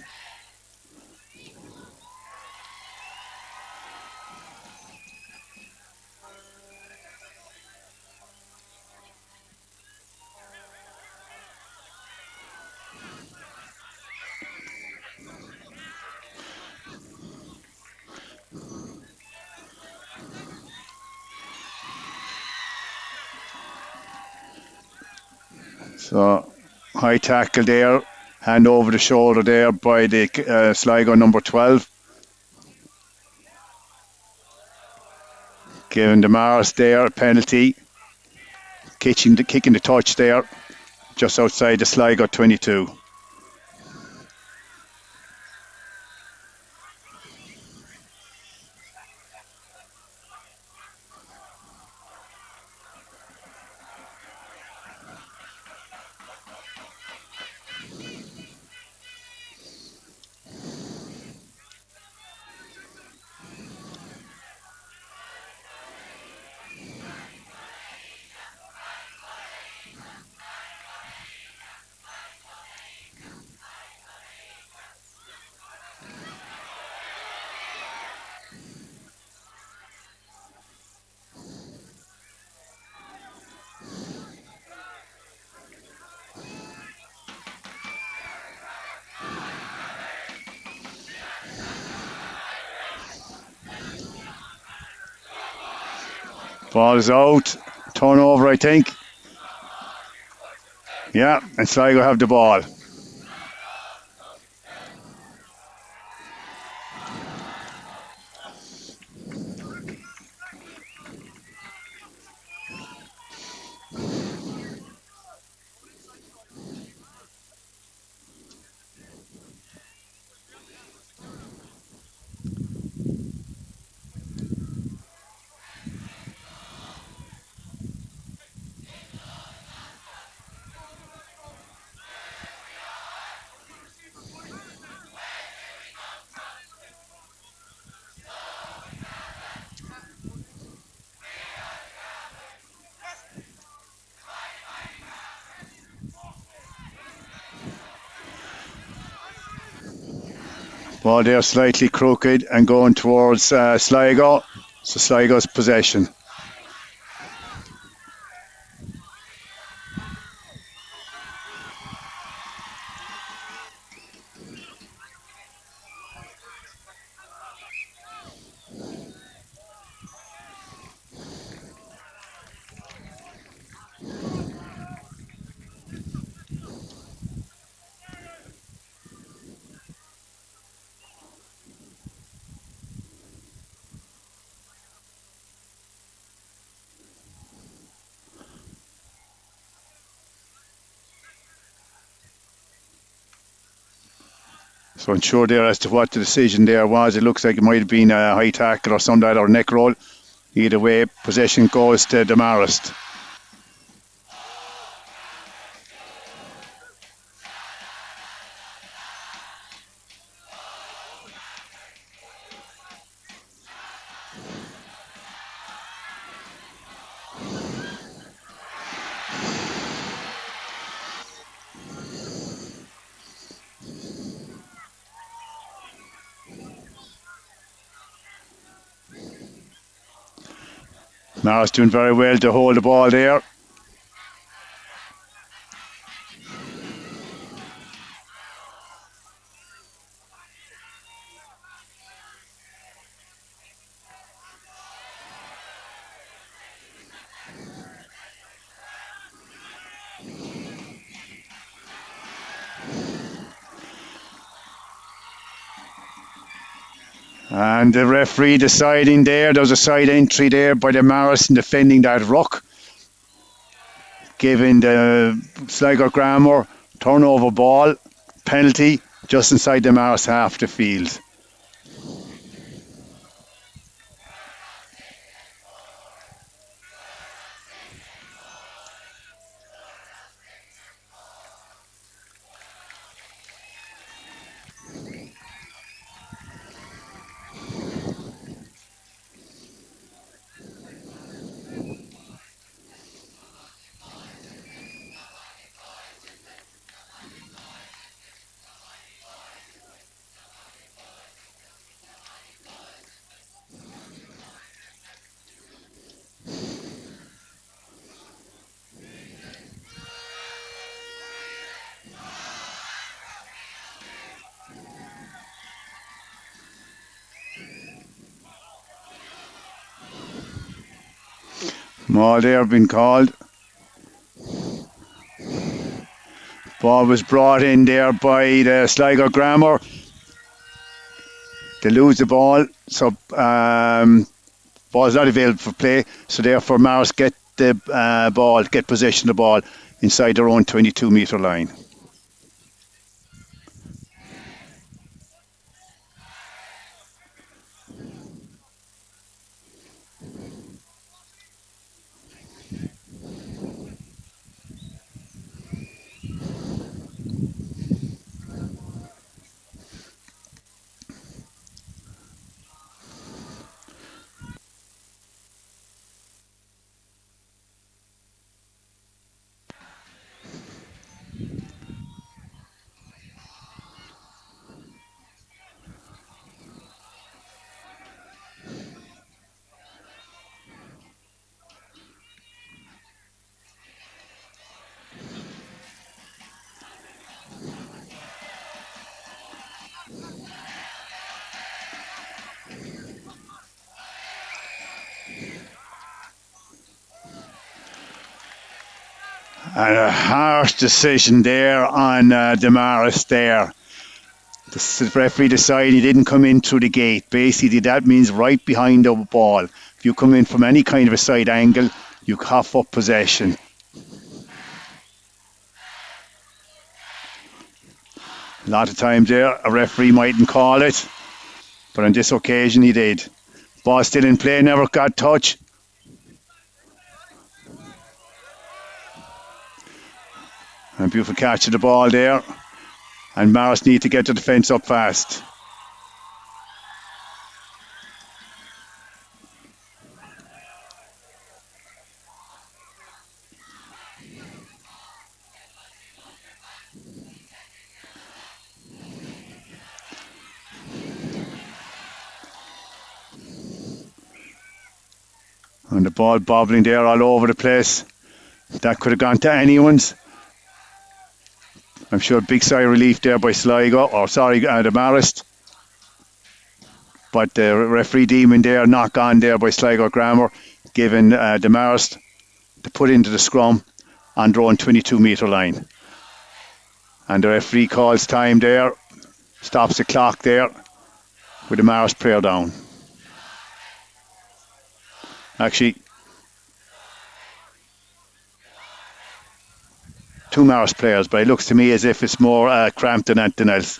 Speaker 2: So, high tackle there, hand over the shoulder there by the Sligo number 12. Giving the Marist there a penalty. Kicking the touch there, just outside the Sligo 22. Ball is out. Turnover, I think. Yeah, and Sligo have the ball. Ball there slightly crooked and going towards Sligo. So Sligo's possession. So unsure there as to what the decision there was. It looks like it might have been a high tackle or something or neck roll. Either way, possession goes to the Marist. Marist doing very well to hold the ball there. And the referee deciding there's a side entry there by the Marist defending that ruck, giving the Sligo Grammar turnover ball penalty just inside the Marist half the field. Maul there been called. Ball was brought in there by the Sligo Grammar. They lose the ball, so ball's not available for play. So therefore, Marist get the ball, get possession of the ball inside their own 22-metre line. And a harsh decision there on the Marist there. The referee decided he didn't come in through the gate. Basically, that means right behind the ball. If you come in from any kind of a side angle, you cough up possession. A lot of times there, a referee mightn't call it, but on this occasion he did. Ball still in play, never got touch. And a beautiful catch of the ball there. And Marist need to get the defence up fast. And the ball bobbling there all over the place. That could have gone to anyone's. I'm sure a big sigh of relief there by Sligo, the Marist. But the referee demon there, knock on there by Sligo Grammar, giving the Marist to put into the scrum on their own 22-metre line. And the referee calls time there, stops the clock there with the Marist player down. Actually, two Marist players, but it looks to me as if it's more cramped than anything else.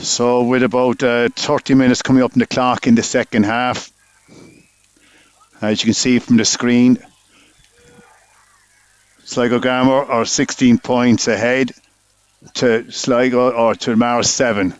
Speaker 2: So with about 30 minutes coming up in the clock in the second half, as you can see from the screen, Sligo Grammar are 16 points ahead to Sligo or to Marist 7.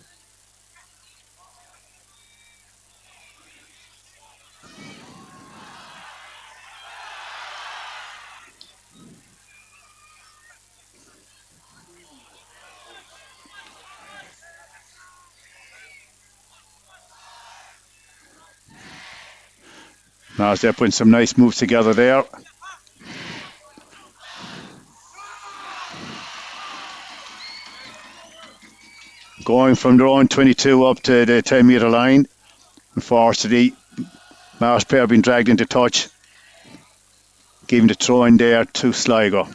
Speaker 2: Marist they're putting some nice moves together there. Going from their own 22 up to the 10-metre line. Unfortunately, Marist player being dragged into touch, giving the throw in there to Sligo.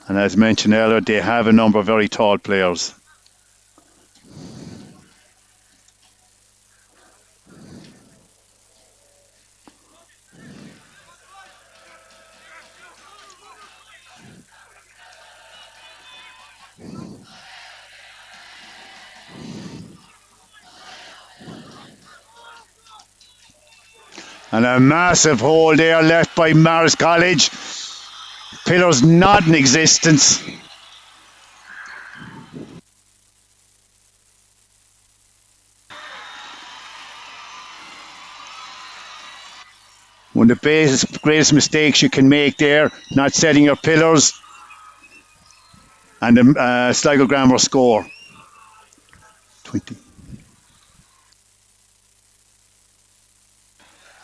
Speaker 2: And as mentioned earlier, they have a number of very tall players. And a massive hole there left by Marist College. Pillars not in existence. One of the greatest mistakes you can make there, not setting your pillars. And the Sligo Grammar score. 20.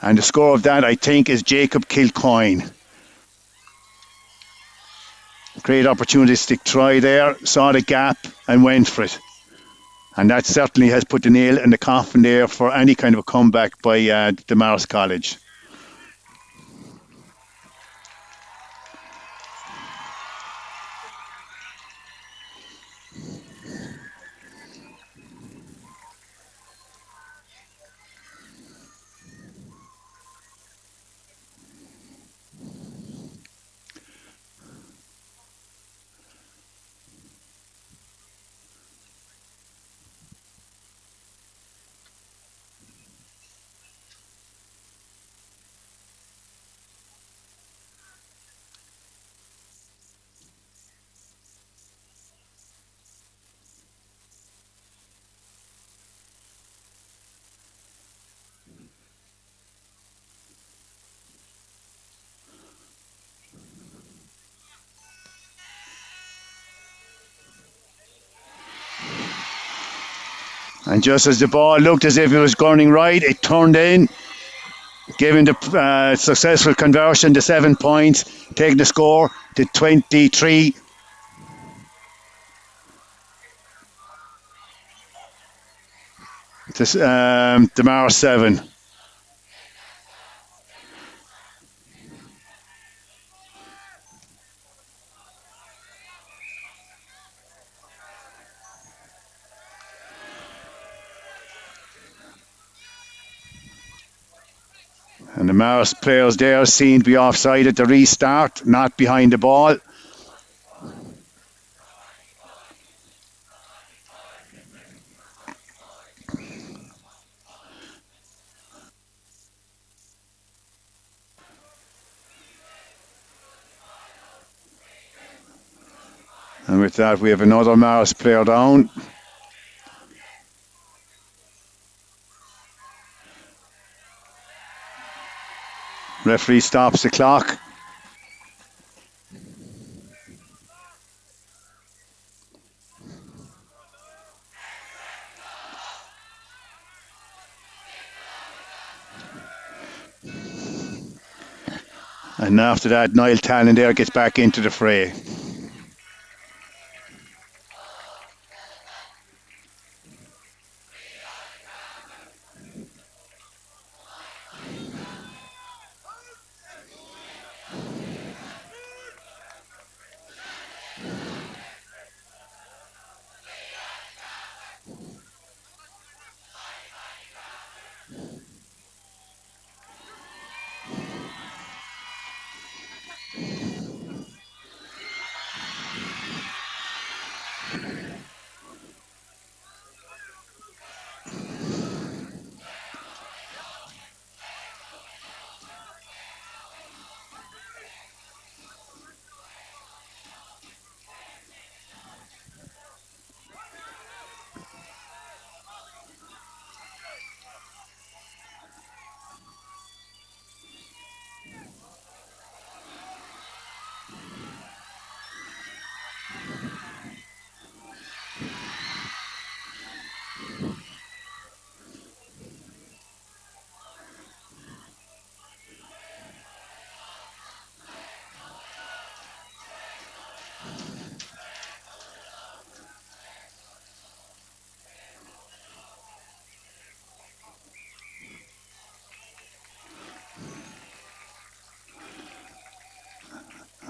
Speaker 2: And the score of that, I think, is Jacob Kilcoyne. Great opportunistic try there, saw the gap and went for it. And that certainly has put the nail in the coffin there for any kind of a comeback by the Marist College. And just as the ball looked as if it was going right, it turned in, giving the successful conversion to 7 points, taking the score to 23. To Marist 7. And the Marist players there seem to be offside at the restart, not behind the ball. And with that, we have another Marist player down. Referee stops the clock. And after that, Niall Talon there gets back into the fray.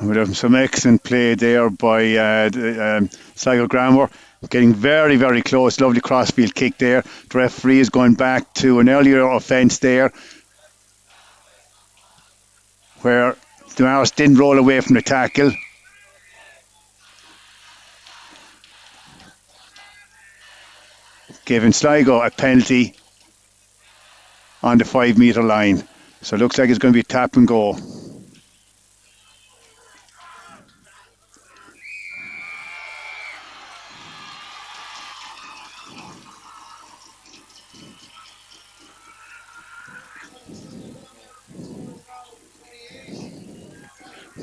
Speaker 2: We have some excellent play there by Sligo Grammar, getting very, very close. Lovely crossfield kick there. The referee is going back to an earlier offence there where the Marist didn't roll away from the tackle. Giving Sligo a penalty on the 5 metre line. So it looks like it's going to be tap and go.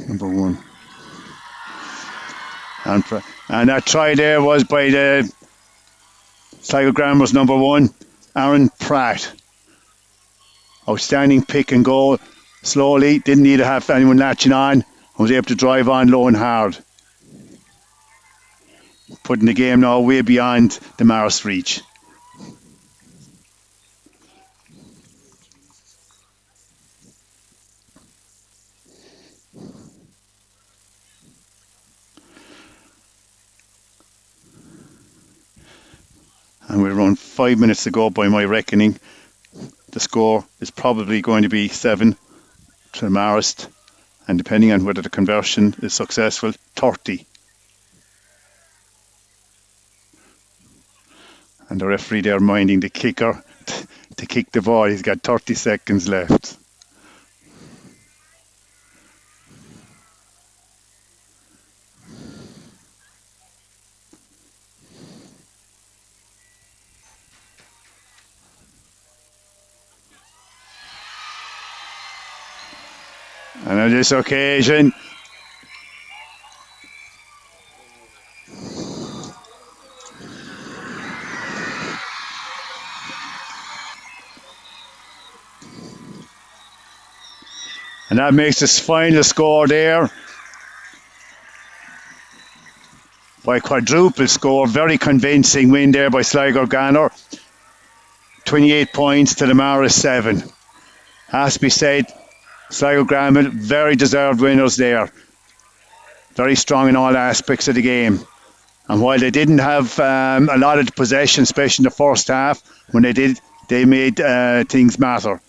Speaker 2: Number 1. And that try there was by the Sligo Grammar's number 1, Aaron Pratt. Outstanding pick and go. Slowly, didn't need to have anyone latching on. Was able to drive on low and hard. putting the game now way beyond the Marist reach. And we're around 5 minutes to go by my reckoning. The score is probably going to be 7 to Marist, and depending on whether the conversion is successful, 30. And the referee there minding the kicker to kick the ball. He's got 30 seconds left. And on this occasion, and that makes this final score there by quadruple score. Very convincing win there by Sligo Ganor. 28 points to the Marist 7. Has to be said, Sligo Grammar, very deserved winners there. Very strong in all aspects of the game. And while they didn't have a lot of possession, especially in the first half, when they did, they made things matter.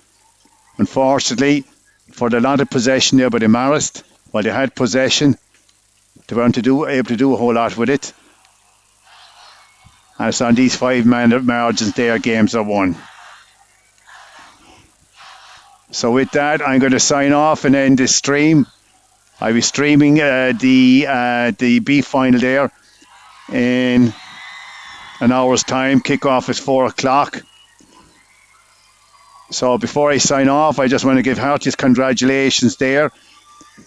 Speaker 2: Unfortunately, for the lot of possession there by the Marist, while they had possession, they weren't able to do a whole lot with it. And it's on these 5-man margins there, games are won. So with that, I'm going to sign off and end this stream. I'll be streaming the B final there in an hour's time. Kickoff is 4 o'clock. So before I sign off, I just want to give heartiest congratulations there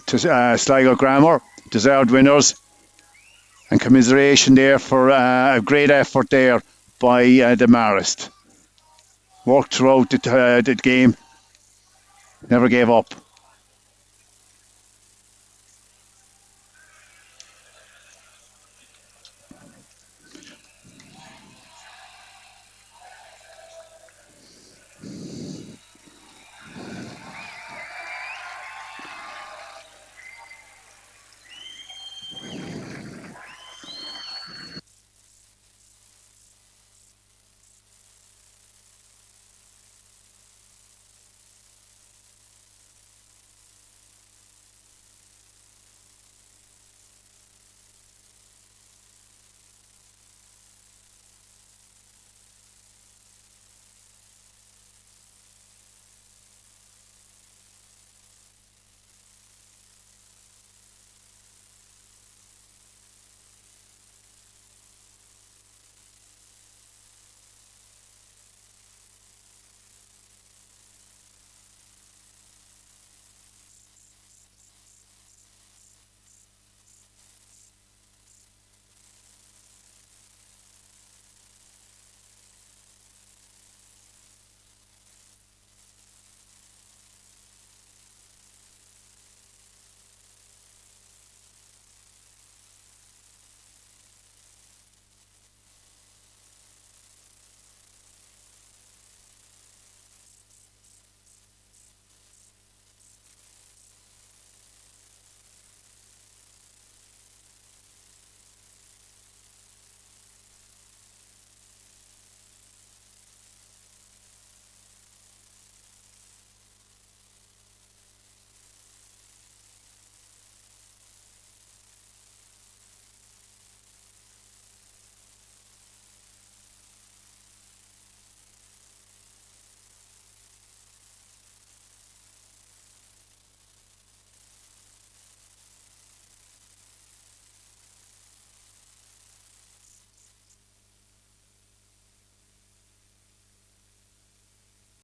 Speaker 2: to Sligo Grammar, deserved winners, and commiseration there for a great effort there by the Marist. Worked throughout the game, never gave up.